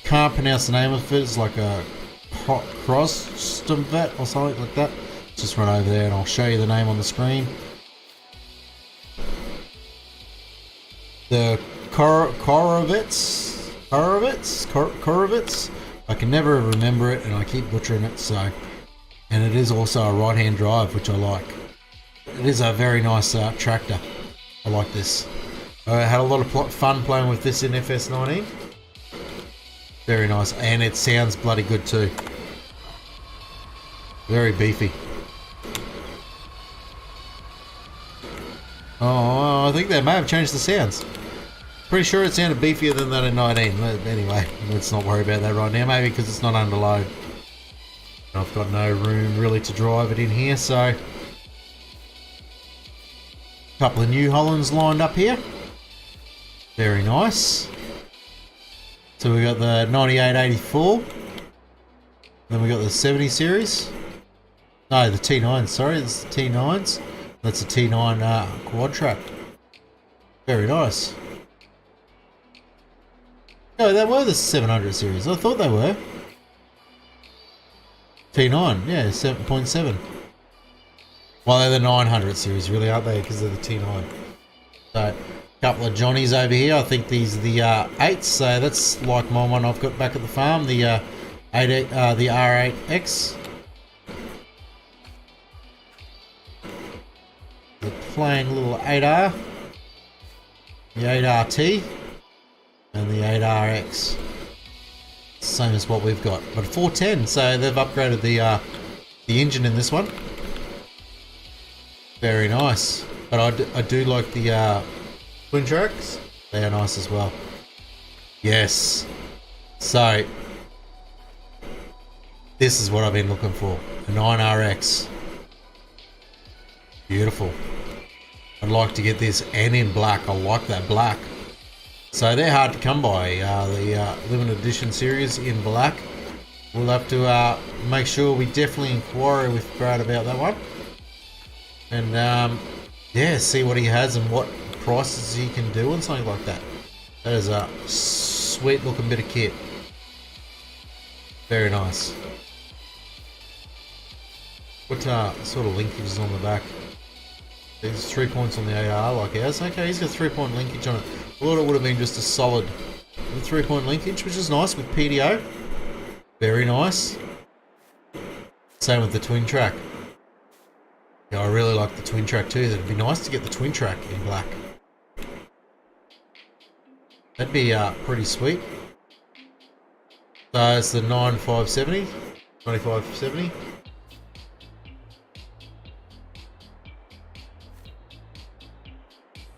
Speaker 1: can't pronounce the name of it. It's like a Crostumvet or something like that. Just run over there and I'll show you the name on the screen. The Korovitz. I can never remember it and I keep butchering it, so. And it is also a right-hand drive, which I like. It is a very nice tractor. I like this. I had a lot of fun playing with this in FS19. Very nice, and it sounds bloody good too. Very beefy. Oh, I think they may have changed the sounds. Pretty sure it sounded beefier than that in 19. Anyway, let's not worry about that right now. Maybe because it's not under load. I've got no room really to drive it in here, so a couple of New Hollands lined up here. Very nice. So we got the 9884. Then we got the 70 series. No, the T9s. Sorry, it's the T9s. That's a T9 quad track. Very nice. No, they were the 700 series. I thought they were. T9, yeah, 7.7.
Speaker 2: Well, they're the 900 series, really, aren't they? Because they're the T9. So, a couple of Johnnies over here. I think these are the 8s. So that's like my one I've got back at the farm. The the R8X. The plain little 8R. The 8RT. And the 8RX. Same as what we've got. But 410. So they've upgraded the engine in this one. Very nice. But I do like the twin tracks. They are nice as well. Yes. So this is what I've been looking for. A 9RX. Beautiful. I'd like to get this and in black. I like that black. So they're hard to come by. The limited edition series in black. We'll have to make sure we definitely inquire with Brad about that one. And yeah, see what he has and what prices he can do and something like that. That is a sweet looking bit of kit. Very nice. What sort of linkage is on the back? There's 3 points on the AR like ours. Okay, he's got 3-point linkage on it. I thought it would have been just a solid 3-point linkage, which is nice with PDO. Very nice. Same with the twin track. Yeah, I really like the twin track too. That'd be nice to get the twin track in black. That'd be pretty sweet. So it's the 9570, 2570.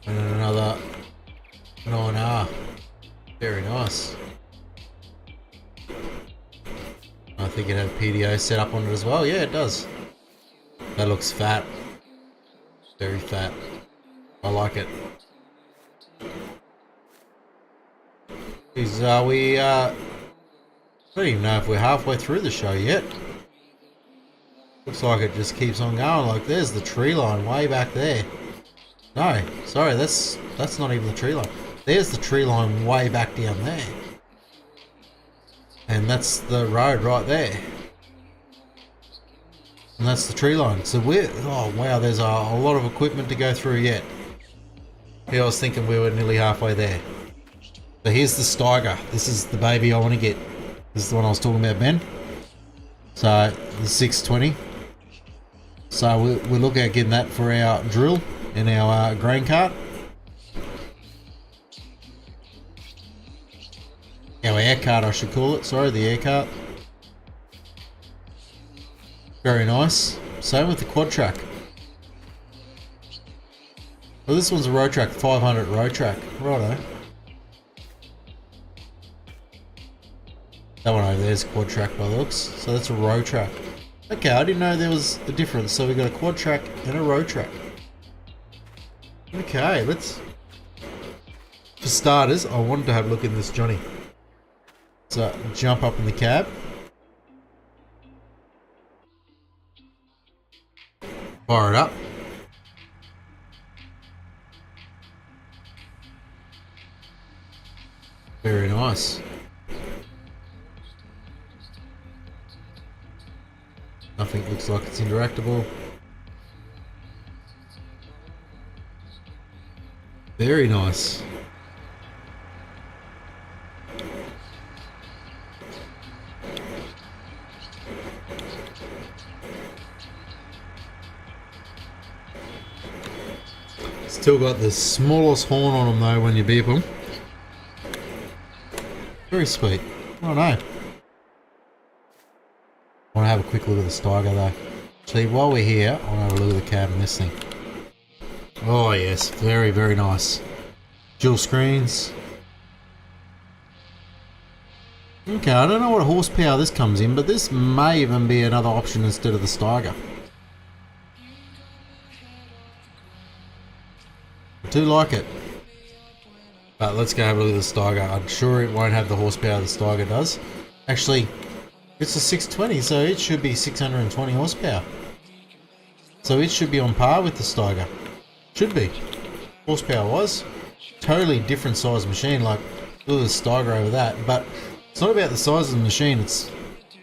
Speaker 2: And another 9R. Very nice. I think it had PDO set up on it as well. Yeah, it does. That looks fat. Very fat. I like it. Is we I don't even know if we're halfway through the show yet. Looks like it just keeps on going. Like there's the tree line way back there. No, sorry, that's not even the tree line. There's the tree line way back down there. And that's the road right there. And that's the tree line. So we're, oh wow, there's a lot of equipment to go through yet. Yeah, I was thinking we were nearly halfway there. So here's the Steiger. This is the baby I want to get. This is the one I was talking about, Ben. So the 620. So we're looking at getting that for our drill and our grain cart. Our air cart, I should call it. Sorry, the air cart. Very nice. Same with the quad track. Well, this one's a road track, 500 road track. Righto. That one over there is a quad track by the looks. So that's a road track. Okay, I didn't know there was a difference. So we got a quad track and a road track. Okay, let's... For starters, I wanted to have a look in this Johnny. So, jump up in the cab. Fire it up. Very nice. Nothing looks like it's interactable. Very nice. Still got the smallest horn on them though when you beep them. Very sweet. Oh no. I want to have a quick look at the Steiger though. See, while we're here, I want to have a look at the cab and this thing. Oh yes, very, very nice. Dual screens. Okay, I don't know what horsepower this comes in, but this may even be another option instead of the Steiger. I do like it. But let's go have a look at the Steiger. I'm sure it won't have the horsepower the Steiger does. Actually, it's a 620, so it should be 620 horsepower. So it should be on par with the Steiger. Should be. Horsepower wise. Totally different size machine, like look at the Steiger over that. But it's not about the size of the machine, it's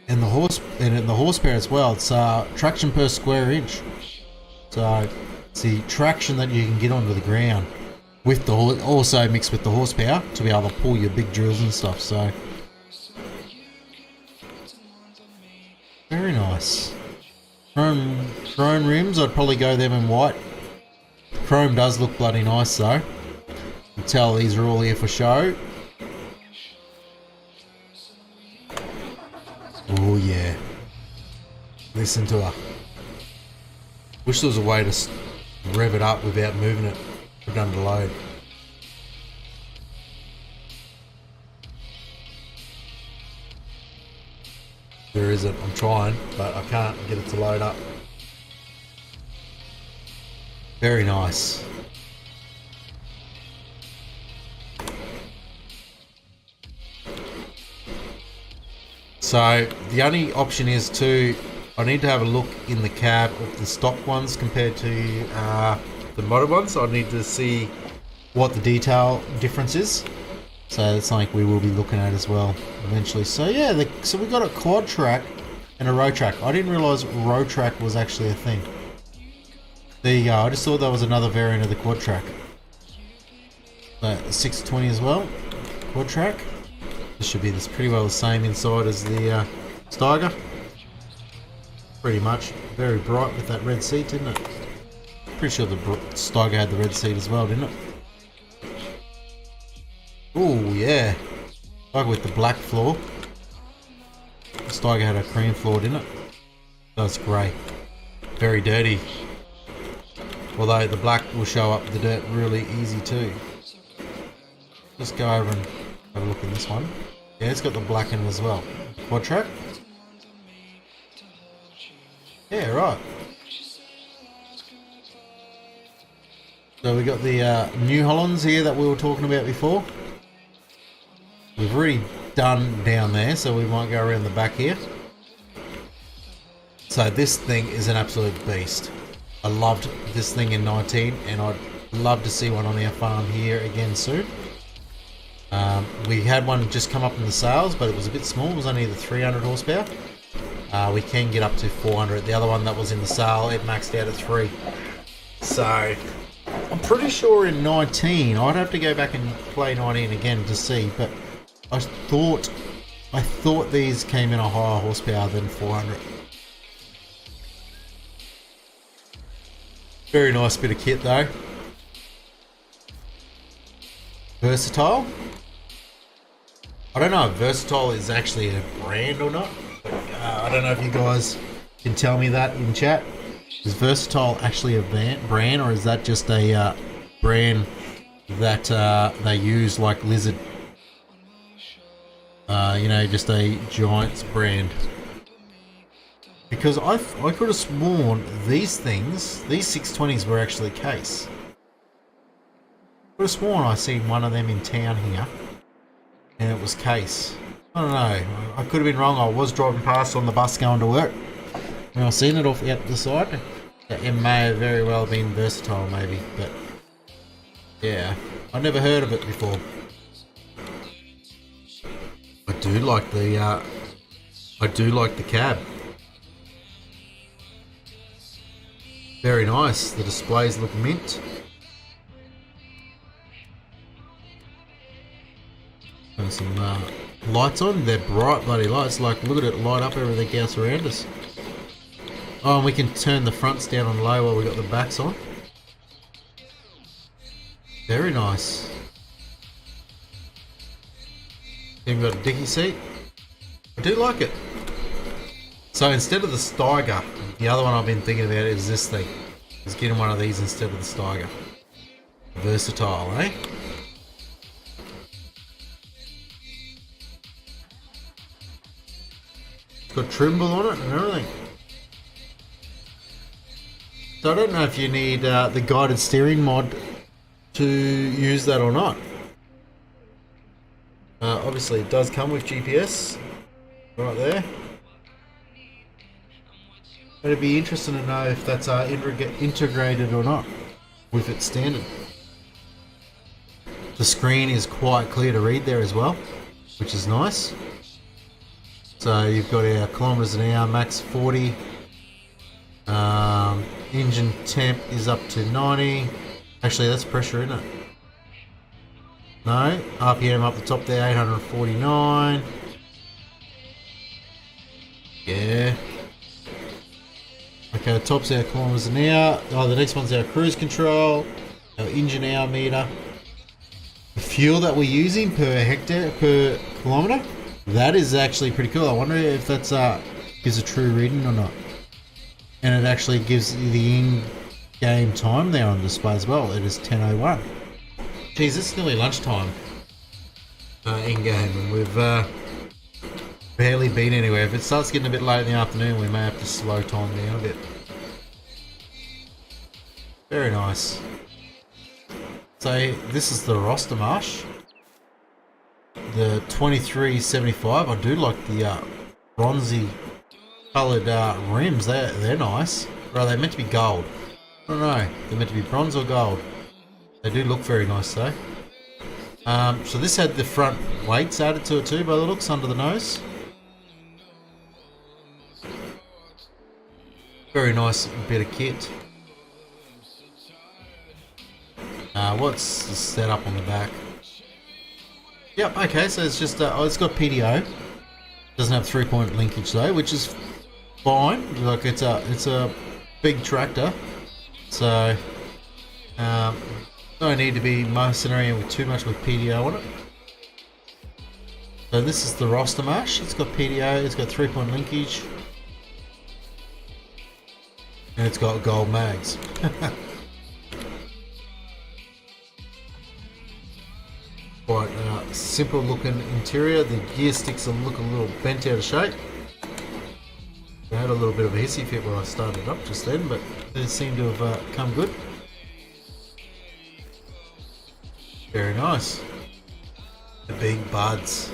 Speaker 2: in the horsepower as well. It's traction per square inch. So it's the traction that you can get onto the ground with the also mixed with the horsepower to be able to pull your big drills and stuff. So very nice. Chrome rims, I'd probably go them in white. Chrome does look bloody nice though. You can tell these are all here for show. Oh yeah. Listen to her. Wish there was a way to rev it up without moving it under load. There isn't. I'm trying, but I can't get it to load up. Very nice. So the only option is I need to have a look in the cab of the stock ones compared to the modded ones. I need to see what the detail difference is. So that's something we will be looking at as well eventually. So yeah, so we got a quad track and a road track. I didn't realise road track was actually a thing. There you go. I just thought that was another variant of the quad track. So 620 as well, quad track. This should be pretty well the same inside as the Steiger. Pretty much. Very bright with that red seat, didn't it? Pretty sure the Steiger had the red seat as well, didn't it? Oh yeah. Like with the black floor. The Steiger had a cream floor, didn't it? That's grey. Very dirty. Although the black will show up the dirt really easy too. Just go over and have a look in this one. Yeah, it's got the black in it as well. Quad track? Yeah, right. So we got the New Hollands here that we were talking about before. We've already done down there, so we might go around the back here. So this thing is an absolute beast. I loved this thing in 19, and I'd love to see one on our farm here again soon. We had one just come up in the sales, but it was a bit small. It was only the 300 horsepower. We can get up to 400. The other one that was in the sale, it maxed out at 3. So I'm pretty sure in 19, I'd have to go back and play 19 again to see, but I thought these came in a higher horsepower than 400. Very nice bit of kit though. Versatile. I don't know if Versatile is actually a brand or not. But, I don't know if you guys can tell me that in chat. Is Versatile actually a brand, or is that just a brand that they use like Lizard? You know, just a Giants brand. Because I could have sworn these 620s were actually case. I could have sworn I seen one of them in town here, and it was case. I don't know. I could have been wrong. I was driving past on the bus going to work, and I seen it off out the side. It may have very well been Versatile, maybe, but yeah, I never heard of it before. I do like the cab. Very nice. The displays look mint. And some lights on. They're bright bloody lights. Like, look at it light up everything else around us. Oh, and we can turn the fronts down on low while we got the backs on. Very nice. Then we've got a dicky seat. I do like it. So instead of the Steiger, the other one I've been thinking about is this thing. Is getting one of these instead of the Steiger. Versatile, eh? It's got Trimble on it and everything. So I don't know if you need the guided steering mod to use that or not. Obviously it does come with GPS right there. But it'd be interesting to know if that's integrated or not with its standard. The screen is quite clear to read there as well, which is nice. So you've got our kilometers an hour, max 40. Engine temp is up to 90. Actually, that's pressure, isn't it? No. RPM up the top there, 849. Yeah. Okay, the top's our kilometers an hour. Oh, the next one's our cruise control, our engine hour meter. The fuel that we're using per hectare, per kilometer, that is actually pretty cool. I wonder if that's gives a true reading or not. And it actually gives the in-game time there on display as well. It is 10:01. Geez, it's nearly lunchtime in-game, and we've barely been anywhere. If it starts getting a bit late in the afternoon, we may have to slow time down a bit. Very nice. So this is the roster marsh. The 2375. I do like the bronzy coloured rims. They're nice. Or are they meant to be gold? I don't know. They're meant to be bronze or gold. They do look very nice though. So this had the front weights added to it too by the looks under the nose. Very nice bit of kit. What's the setup on the back? Yep, okay, so it's just, it's got PDO. Doesn't have 3-point linkage though, which is fine. Like it's a big tractor. So, no need to be messing around with too much with PDO on it. So this is the roster mash. It's got PDO, it's got 3-point linkage. And it's got gold mags. Quite simple looking interior. The gear sticks look a little bent out of shape. I had a little bit of a hissy fit when I started up just then, but they seem to have come good. Very nice. The big buds.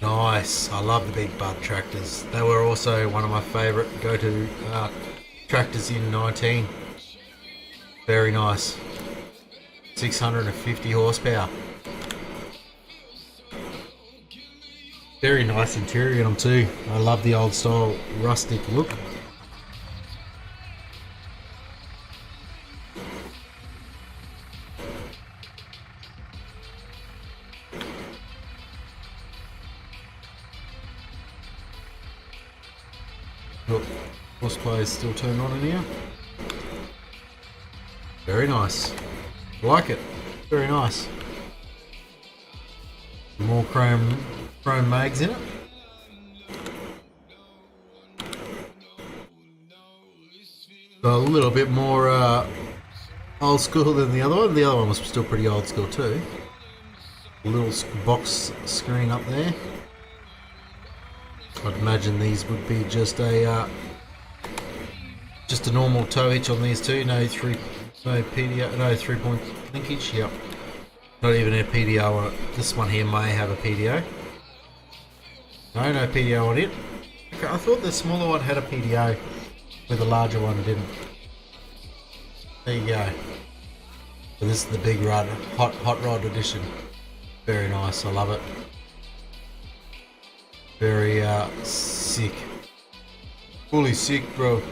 Speaker 2: Nice. I love the big bud tractors. They were also one of my favourite go-to tractors in 19. Very nice. 650 horsepower. Very nice interior on them too. I love the old style rustic look. Look, horsepower is still turned on in here. Very nice. Like it. Very nice. More chrome mags in it. Got a little bit more old school than the other one. The other one was still pretty old school too. A little box screen up there. I'd imagine these would be just a normal tow hitch on these two. No PDO, no 3-point linkage. Yep. Not even a PDO on it. This one here may have a PDO. No PDO on it. Okay, I thought the smaller one had a PDO, where the larger one didn't. There you go. So this is the big rod, hot rod edition. Very nice. I love it. Very sick. Fully sick, bro.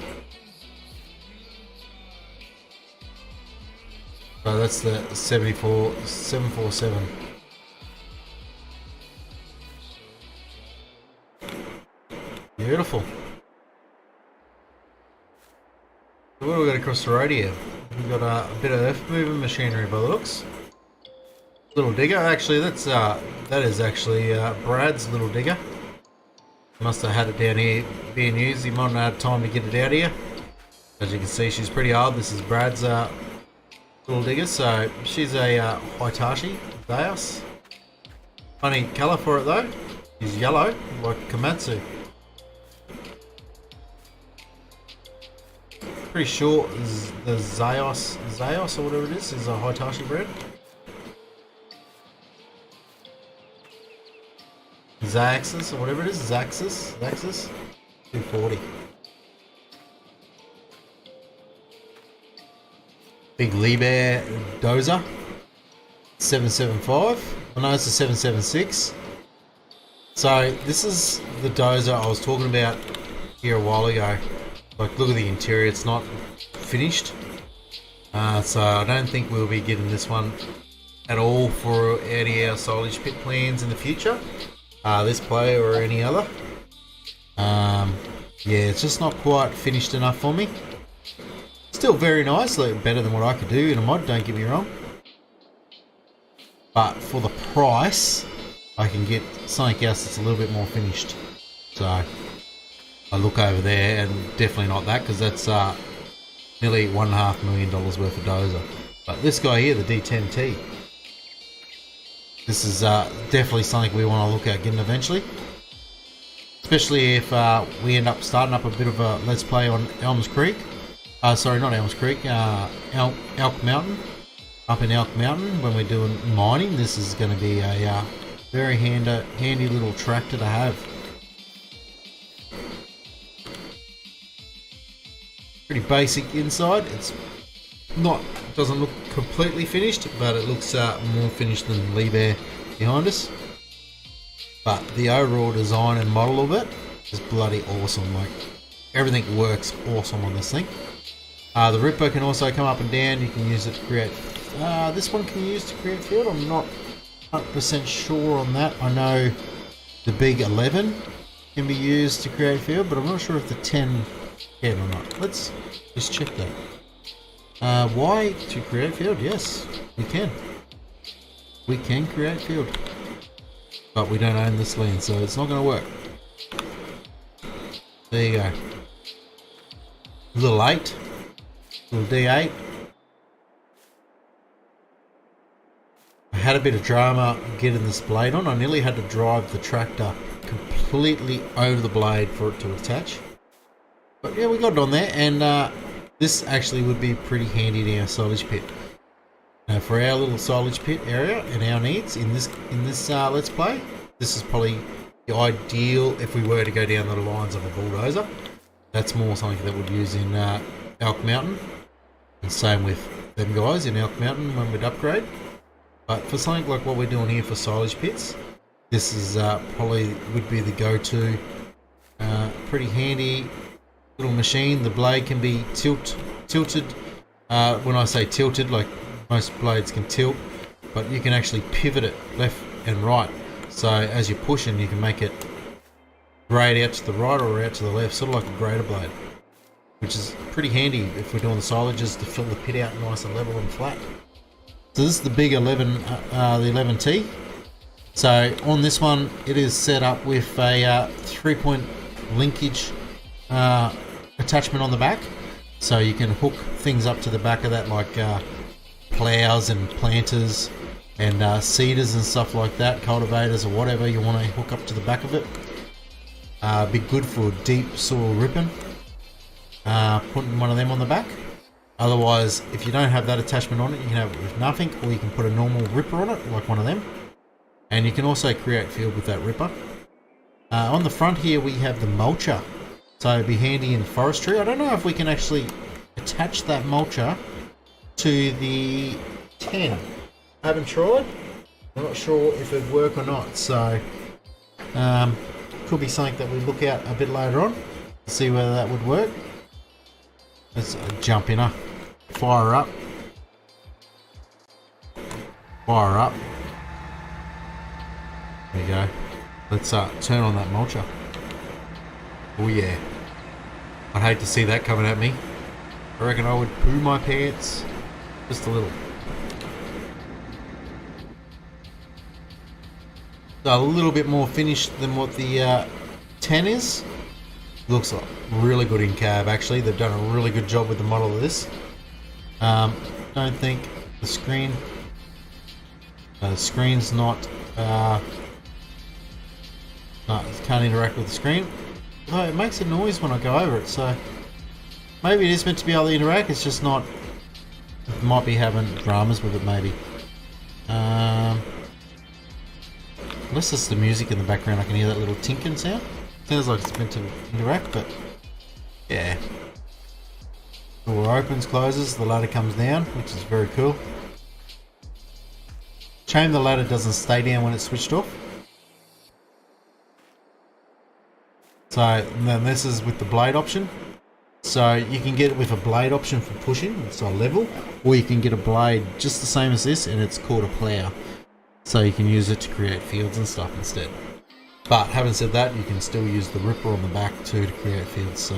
Speaker 2: So that's the 747. Beautiful. So what do we got across the road here? We've got a bit of earth moving machinery by the looks. Little digger. Actually, that is actually Brad's little digger. Must have had it down here being used. He might not have time to get it out here. As you can see, she's pretty old. This is Brad's little digger. So she's a Hitachi Deus. Funny colour for it though. She's yellow, like Komatsu. Pretty sure the Zeos or whatever it is a Hitachi brand. Zaxxas or whatever it is, Zaxxas 240. Big Liebherr dozer, 775. I know it's a 776. So this is the dozer I was talking about here a while ago. Like, look at the interior, it's not finished. So I don't think we'll be getting this one at all for any of our silage pit plans in the future. This play or any other. Yeah, it's just not quite finished enough for me. Still very nice, like better than what I could do in a mod, don't get me wrong. But for the price, I can get something else that's a little bit more finished. So I look over there, and definitely not that, because that's nearly $1.5 million worth of dozer. But this guy here, the D10T, this is definitely something we want to look at getting eventually. Especially if we end up starting up a bit of a let's play on Elms Creek. Sorry, not Elms Creek, Elk Mountain. Up in Elk Mountain when we're doing mining, this is going to be a very handy little tractor to have. Pretty basic inside. It's not, doesn't look completely finished, but it looks more finished than the Lee Bear behind us. But the overall design and model of it is bloody awesome. Like, everything works awesome on this thing. The ripper can also come up and down. You can use it to create. This one can use to create field. I'm not 100% sure on that. I know the big 11 can be used to create field, but I'm not sure if the 10 can or not. Let's just check that. Why to create field? Yes, we can. We can create field. But we don't own this land, so it's not going to work. There you go. Little 8. Little D8. I had a bit of drama getting this blade on. I nearly had to drive the tractor completely over the blade for it to attach. But yeah, we got it on there, and this actually would be pretty handy in our silage pit. Now, for our little silage pit area and our needs in this let's play, this is probably the ideal if we were to go down the lines of a bulldozer. That's more something that we'd use in Elk Mountain, and same with them guys in Elk Mountain when we'd upgrade. But for something like what we're doing here for silage pits, this is probably would be the go-to. Pretty handy little machine. The blade can be tilted. When I say tilted, like most blades can tilt, but you can actually pivot it left and right. So as you're pushing, you can make it grade out to the right or out to the left, sort of like a grader blade, which is pretty handy if we're doing the silages to fill the pit out nice and level and flat. So this is the big 11, the 11T. So on this one, it is set up with a 3-point linkage attachment on the back, so you can hook things up to the back of that, like plows and planters and seeders and stuff like that, cultivators or whatever you want to hook up to the back of it. Be good for deep soil ripping, putting one of them on the back. Otherwise, if you don't have that attachment on it, you can have it with nothing, or you can put a normal ripper on it, like one of them. And you can also create field with that ripper. On the front here, we have the mulcher. So it'd be handy in forestry. I don't know if we can actually attach that mulcher to the 10. I haven't tried. I'm not sure if it'd work or not. So, could be something that we look at a bit later on to see whether that would work. Let's jump in, fire up. Fire up. There you go. Let's turn on that mulcher. Oh yeah. I'd hate to see that coming at me. I reckon I would poo my pants. Just a little. So a little bit more finished than what the 10 is. Looks like really good in cab actually. They've done a really good job with the model of this. Don't think the screen... the screen's not... no, it can't interact with the screen. Although it makes a noise when I go over it, so... maybe it is meant to be able to interact, it's just not... it might be having dramas with it maybe. Unless it's the music in the background, I can hear that little tinkling sound. Sounds like it's meant to interact, but... yeah. Door opens, closes, the ladder comes down, which is very cool. Shame the ladder doesn't stay down when it's switched off. So then this is with the blade option. So you can get it with a blade option for pushing, it's a level, or you can get a blade just the same as this and it's called a plough. So you can use it to create fields and stuff instead. But having said that, you can still use the ripper on the back too to create fields. So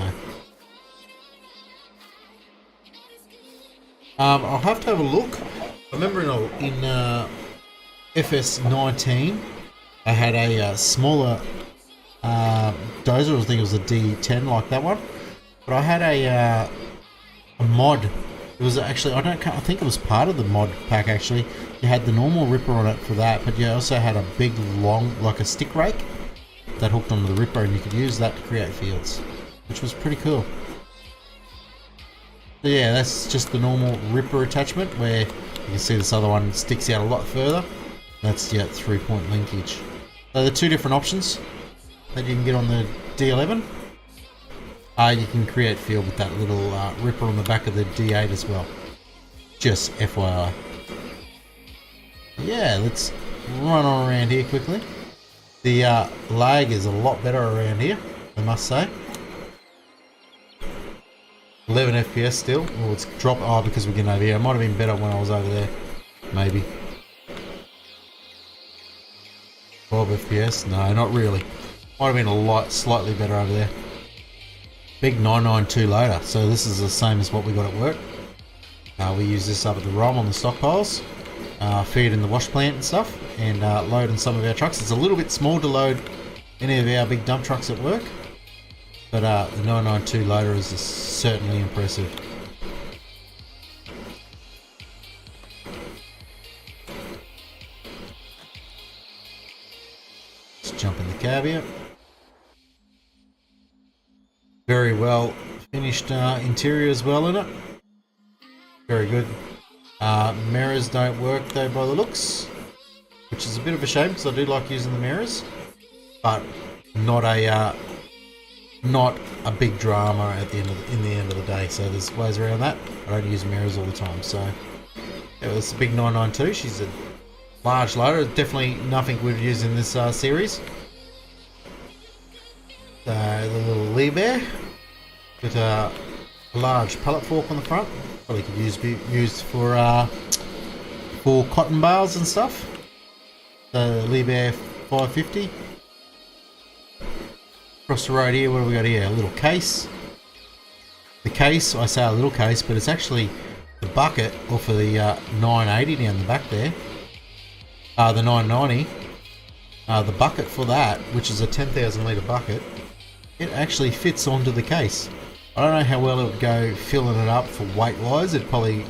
Speaker 2: I'll have to have a look. I remember in FS19, I had a smaller dozer. I think it was a D10 like that one. But I had a mod. It was actually, I think it was part of the mod pack actually. You had the normal ripper on it for that, but you also had a big long, like a stick rake that hooked onto the ripper, and you could use that to create fields, which was pretty cool. So yeah, that's just the normal ripper attachment, where you can see this other one sticks out a lot further. That's 3-point linkage. So the two different options that you can get on the D11. You can create field with that little ripper on the back of the D8 as well. Just FYI. Yeah, let's run on around here quickly. The lag is a lot better around here, I must say. 11 FPS still. Oh, it's dropped. Oh, because we're getting over here. It might have been better when I was over there. Maybe. 12 FPS? No, not really. Might have been a lot, slightly better over there. Big 992 loader. So this is the same as what we got at work. We use this up at the ROM on the stockpiles. Feed in the wash plant and stuff. And load in some of our trucks. It's a little bit small to load any of our big dump trucks at work. But the 992 loader is certainly impressive. Let's jump in the cab here. Very well finished interior as well in it. Very good. Mirrors don't work though by the looks, which is a bit of a shame because I do like using the mirrors, but not a big drama at the end of the day. So there's ways around that. I don't use mirrors all the time. So yeah, it's a big 992. She's a large loader. Definitely nothing we'd use in this series. The little Lee Bear with a large pallet fork on the front. Probably could be used for cotton bales and stuff. The Lee Bear 550. Across the road here, what have we got here? A little case. The case, I say a little case, but it's actually the bucket off of the 980 down the back there. The 990. The bucket for that, which is a 10,000 litre bucket, it actually fits onto the case. I don't know how well it would go filling it up for weight wise. It'd probably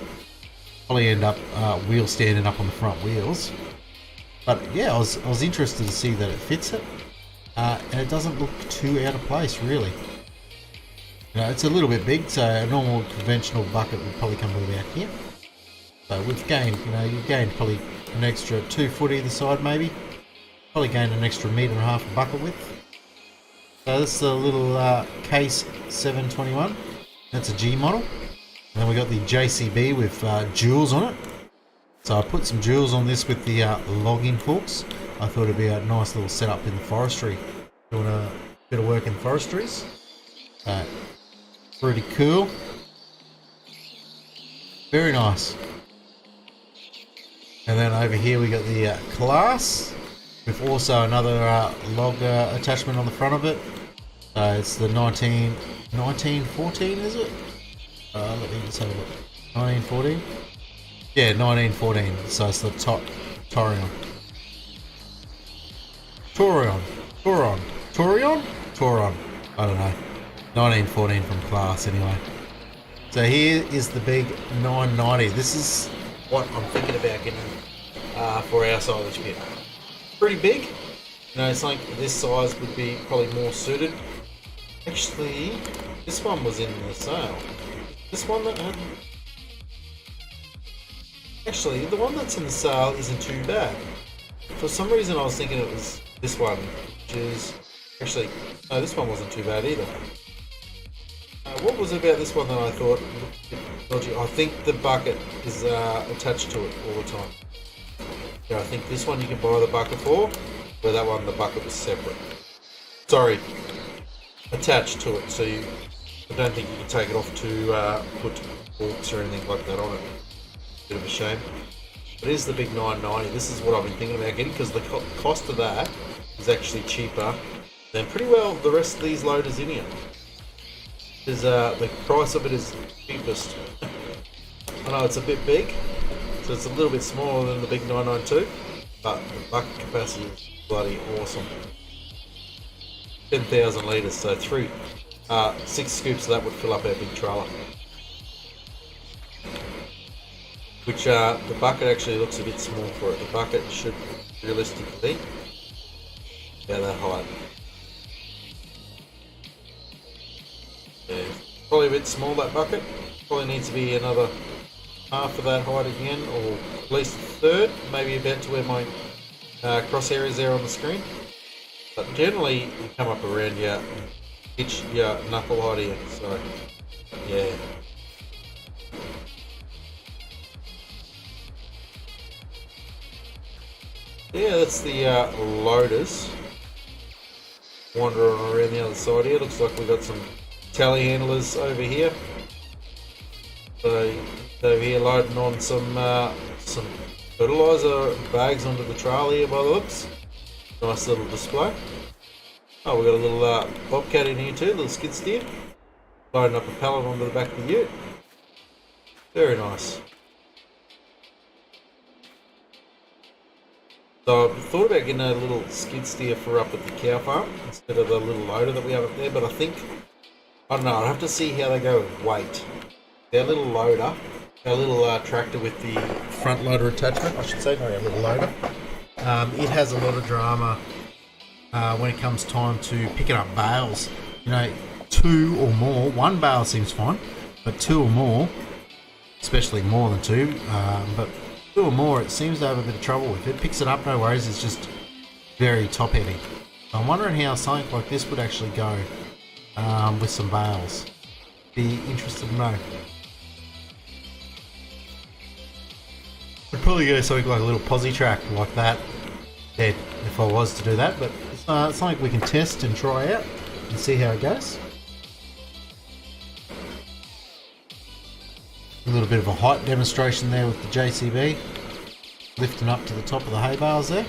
Speaker 2: end up wheel standing up on the front wheels. But yeah, I was interested to see that it fits it. And it doesn't look too out of place, really. You know, it's a little bit big, so a normal conventional bucket would probably come to about here. So we've gained, you gained probably an extra 2 foot either side, maybe. Probably gained an extra 1.5 meters of bucket width. So this is a little case 721. That's a G model. And then we got the JCB with jewels on it. So I put some jewels on this with the logging forks. I thought it'd be a nice little setup in the forestry. Doing a bit of work in forestries. Pretty cool. Very nice. And then over here we got the class with also another log attachment on the front of it. It's the 1914, is it? Let me just have a look. 1914? Yeah, 1914. So it's the Torion. I don't know. 1914 from class anyway. So here is the big 990. This is what I'm thinking about getting for our silage pit. Pretty big. It's like this size would be probably more suited. Actually, this one was in the sale. This one that actually, the one that's in the sale isn't too bad. For some reason I was thinking it was this one, which is actually, no, this one wasn't too bad either. What was it about this one that I thought looked a bit dodgy? I think the bucket is attached to it all the time. Yeah, I think this one you can buy the bucket for, where that one the bucket was separate. Sorry, attached to it. So
Speaker 1: I don't think you can take it off to put forks or anything like that on it. Bit of a shame. But it is the big 990. This is what I've been thinking about getting, because the cost of that is actually cheaper than pretty well the rest of these loaders in here. The price of it is cheapest. I know it's a bit big, so it's a little bit smaller than the big 992, but the bucket capacity is bloody awesome. 10,000 litres, so 6 scoops of that would fill up our big trailer. Which the bucket actually looks a bit small for it. The bucket should realistically be about that height. Yeah, probably a bit small, that bucket. Probably needs to be another half of that height again, or at least a third, maybe about to where my crosshair is there on the screen. But generally you come up around your knuckle height here, so yeah. Yeah, that's the loaders. Wandering around the other side here. Looks like we've got some telehandlers over here. So over here loading on some fertilizer bags onto the trail here by the looks. Nice little display. Oh, we've got a little bobcat in here too, little skid steer. Loading up a pallet onto the back of the ute. Very nice. So I thought about getting a little skid steer for up at the cow farm instead of the little loader that we have up there, but I don't know, I'd have to see how they go with weight. Our little loader, our little tractor with the front loader attachment, I should say, not our little loader, it has a lot of drama when it comes time to picking up bales. You know, 2 or more, 1 bale seems fine, but 2 or more, especially more than 2, but 2 or more, it seems to have a bit of trouble with. It picks it up, no worries, it's just very top heavy. I'm wondering how something like this would actually go with some bales. Be interested to know. I'd probably go something like a little posi track like that dead if I was to do that, but it's something we can test and try out and see how it goes. A little bit of a height demonstration there with the JCB lifting up to the top of the hay bales there.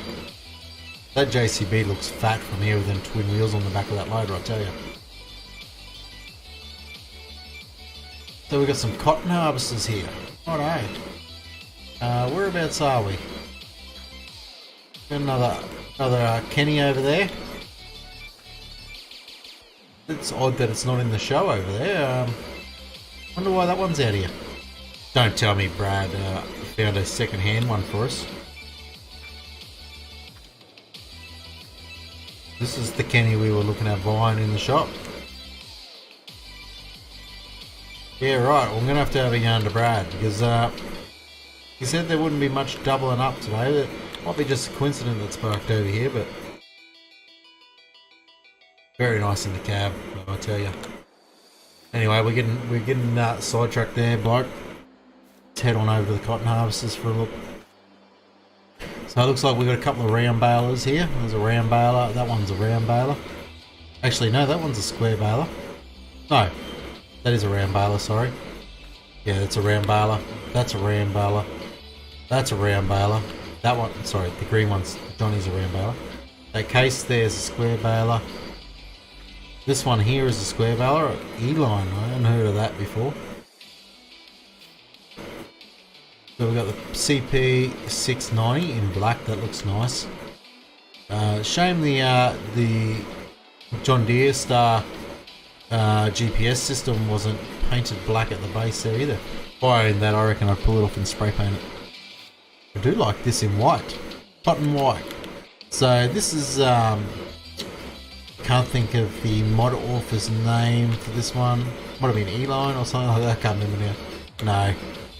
Speaker 1: That JCB looks fat from here with them twin wheels on the back of that loader, I tell you. So we've got some cotton harvesters here. Righto. Whereabouts are we? Got another Kenny over there. It's odd that it's not in the show over there. Wonder why that one's out here. Don't tell me Brad found a second-hand one for us. This is the Kenny we were looking at buying in the shop. Yeah, right. Well, I'm going to have a yarn to Brad because he said there wouldn't be much doubling up today. That might be just a coincidence that's parked over here, but very nice in the cab, I tell you. Anyway, we're getting sidetracked there, bloke. Let's head on over to the cotton harvesters for a look. So it looks like we've got a couple of round balers here. There's a round baler. That one's a round baler. Actually, no, that one's a square baler. No, that is a round baler, sorry. Yeah, that's a round baler. That's a round baler. That's a round baler. That one, sorry, the green one's Johnny's a round baler. That case there's a square baler. This one here is a square baler. E-line, I haven't heard of that before. So we've got the CP690 in black. That looks nice. Shame the John Deere Star GPS system wasn't painted black at the base there either. If I owned that, I reckon I'd pull it off and spray paint it. I do like this in white, cotton white. So this is can't think of the mod author's name for this one. Might have been E-line or something like that. I can't remember now. No,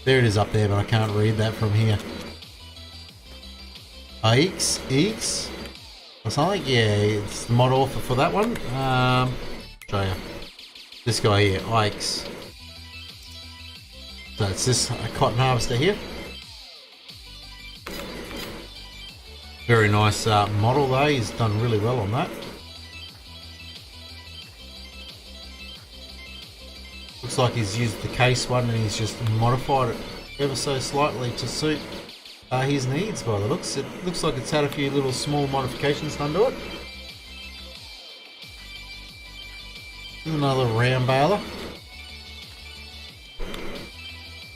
Speaker 1: there it is up there, but I can't read that from here. Eeks or something. Yeah, it's the mod author for that one. Show you. This guy here, Ikes. So it's this cotton harvester here. Very nice model though. He's done really well on that.
Speaker 2: Looks like he's used the case one and he's just modified it ever so slightly to suit his needs by the looks. It looks like it's had a few little small modifications done to it. Another round baler.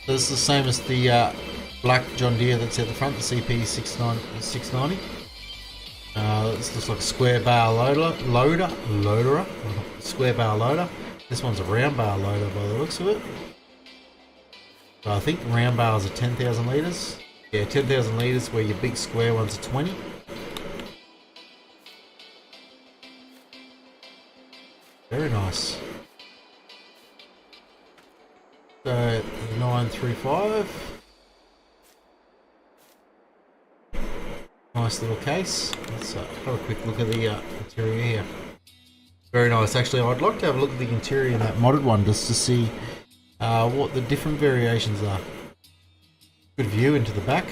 Speaker 2: This is the same as the black John Deere that's at the front, the CP 690. This looks like a square bar loader, square bar loader. This one's a round bar loader by the looks of it. So I think round bars are 10,000 litres. Yeah, 10,000 litres, where your big square ones are 20. Very nice. So 935. Nice little case. Let's have a quick look at the interior here. Very nice. Actually, I'd like to have a look at the interior in that modded one just to see what the different variations are. Good view into the back.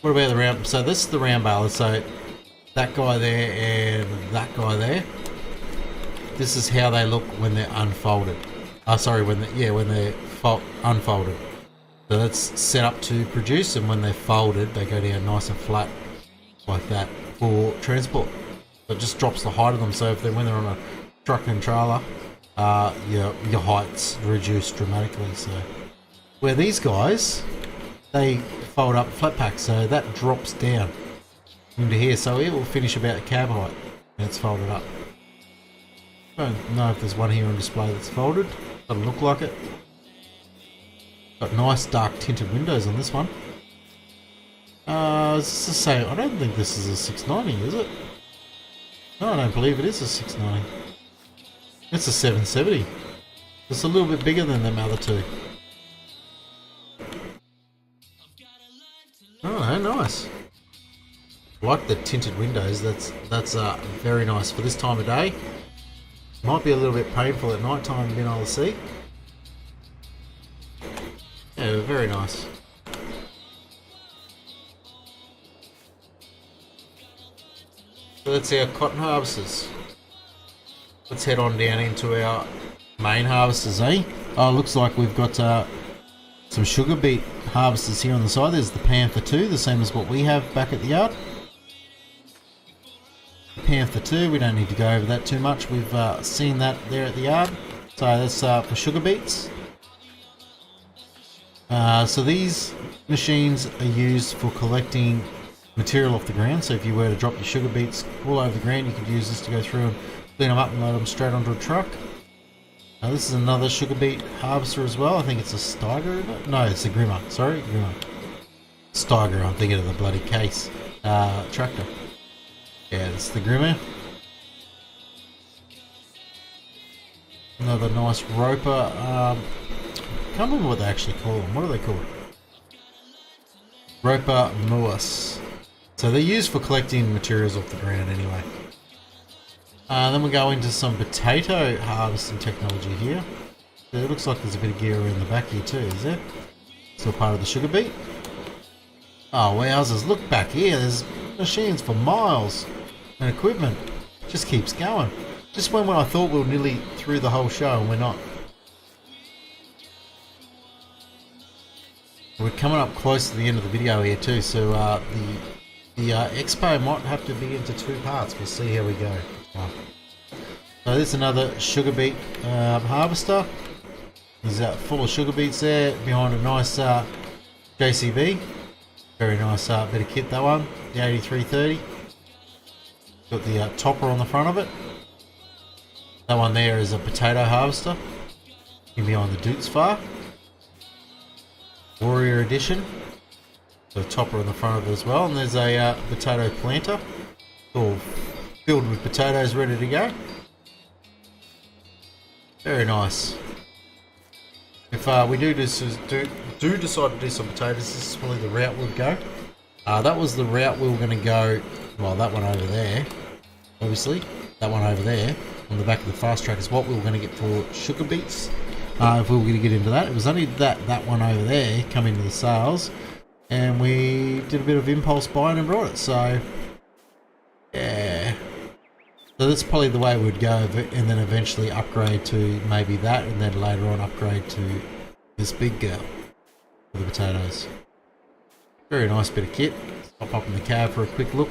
Speaker 2: What about the round? So this is the round baler. So that guy there and that guy there. This is how they look when they're unfolded. Sorry, when they're unfolded. So that's set up to produce, and when they're folded, they go down nice and flat like that for transport. So it just drops the height of them. So if when they're on a truck and trailer, your height's reduced dramatically. So where these guys, they fold up flat pack, so that drops down into here. So it will finish about cab height, and it's folded up. I don't know if there's one here on display that's folded. Doesn't look like it. Got nice dark tinted windows on this one. Is this the same? I don't think this is a 690, is it? No, I don't believe it is a 690. It's a 770. It's a little bit bigger than them other two. Oh, nice. I like the tinted windows. That's very nice for this time of day. Might be a little bit painful at night time being able to see. Yeah, very nice. So that's our cotton harvesters. Let's head on down into our main harvesters, eh? Oh, looks like we've got some sugar beet harvesters here on the side. There's the Panther 2, the same as what we have back at the yard. Panther 2, we don't need to go over that too much. We've seen that there at the yard. So that's for sugar beets. So these machines are used for collecting material off the ground. So if you were to drop your sugar beets all over the ground, you could use this to go through and clean them up and load them straight onto a truck. This is another sugar beet harvester as well. I think it's a Steiger. No, it's a Grimmer. Sorry, Grimmer. Steiger, I'm thinking of the bloody case tractor. Yeah, it's the Grimmer. Another nice roper. Can't remember what they actually call them. What do they call it? Roper mowers. So they're used for collecting materials off the ground anyway. Then we go into some potato harvesting technology here. So it looks like there's a bit of gear around the back here too, is there? Still part of the sugar beet. Oh wowzers, look back here, there's machines for miles and equipment. Just keeps going. Just when I thought we were nearly through the whole show and we're not. We're coming up close to the end of the video here too, so the expo might have to be into two parts. We'll see how we go. So there's another sugar beet harvester. He's full of sugar beets there behind a nice JCB. Very nice bit of kit, that one. The 8330. Got the topper on the front of it. That one there is a potato harvester. In behind the Doots Far. Warrior Edition. The topper on the front of it as well. And there's a potato planter. All filled with potatoes ready to go. Very nice. If we do decide to do some potatoes, this is probably the route we'll go. That was the route we were going to go. Well, that one over there, obviously. That one over there on the back of the fast track is what we were going to get for sugar beets. If we were going to get into that, it was only that one over there come into the sales, and we did a bit of impulse buying and brought it. So, yeah. So that's probably the way it would go, and then eventually upgrade to maybe that, and then later on upgrade to this big girl for the potatoes. Very nice bit of kit. I'll pop in the cab for a quick look.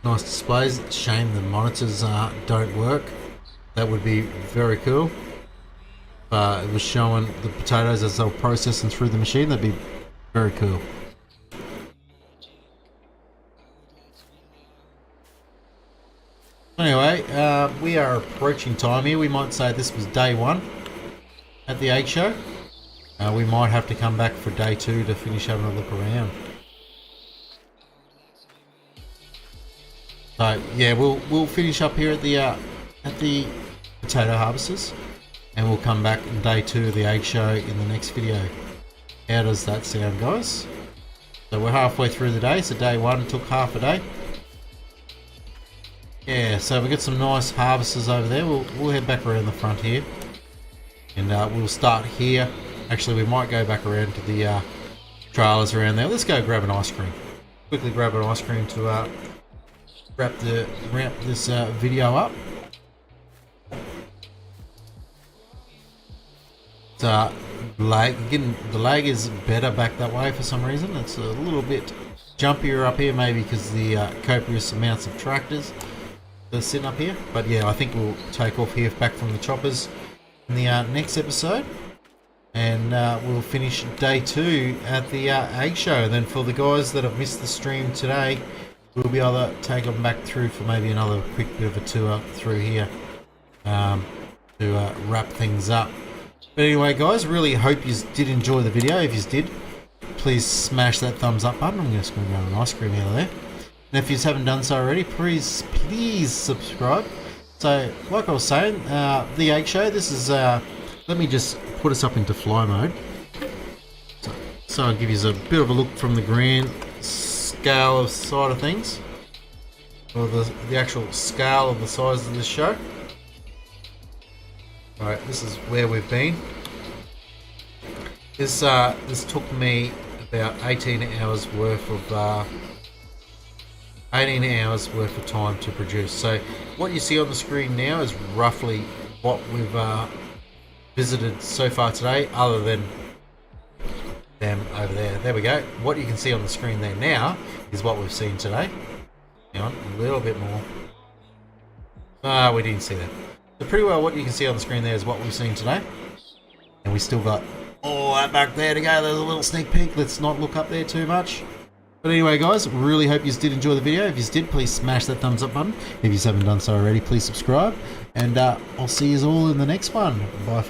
Speaker 2: Nice displays. It's a shame the monitors don't work. That would be very cool. It was showing the potatoes as they were processing through the machine. That'd be very cool. Anyway, we are approaching time here. We might say this was day 1 at the egg show. We might have to come back for day 2 to finish having a look around. So yeah, we'll finish up here at the potato harvesters, and we'll come back in day 2 of the egg show in the next video. How does that sound, guys? So we're halfway through the day. So day 1 took half a day. Yeah, so we've got some nice harvesters over there. We'll head back around the front here, and we'll start here. Actually, we might go back around to the trailers around there. Let's go grab an ice cream. Quickly grab an ice cream to wrap this video up. The lag is better back that way for some reason. It's a little bit jumpier up here, maybe because the copious amounts of tractors that are sitting up here. But yeah, I think we'll take off here back from the choppers in the next episode, and we'll finish day 2 at the egg show. And then for the guys that have missed the stream today, we'll be able to take them back through for maybe another quick bit of a tour through here to wrap things up. But anyway, guys, really hope you did enjoy the video. If you did, please smash that thumbs up button. I'm just going to grab an ice cream out of there. And if you haven't done so already, please subscribe. So, like I was saying, the egg show, this is, let me just put us up into fly mode. So I'll give you a bit of a look from the grand scale of side of things, or the actual scale of the size of this show. Alright, this is where we've been. This took me about 18 hours worth of time to produce. So what you see on the screen now is roughly what we've visited so far today, other than them over there. There we go. What you can see on the screen there now is what we've seen today. Hang on, a little bit more. We didn't see that. So pretty well what you can see on the screen there is what we've seen today. And we still got all that back there to go. There's a little sneak peek. Let's not look up there too much. But anyway, guys, really hope you did enjoy the video. If you did, please smash that thumbs up button. If you haven't done so already, please subscribe. And I'll see you all in the next one. Bye.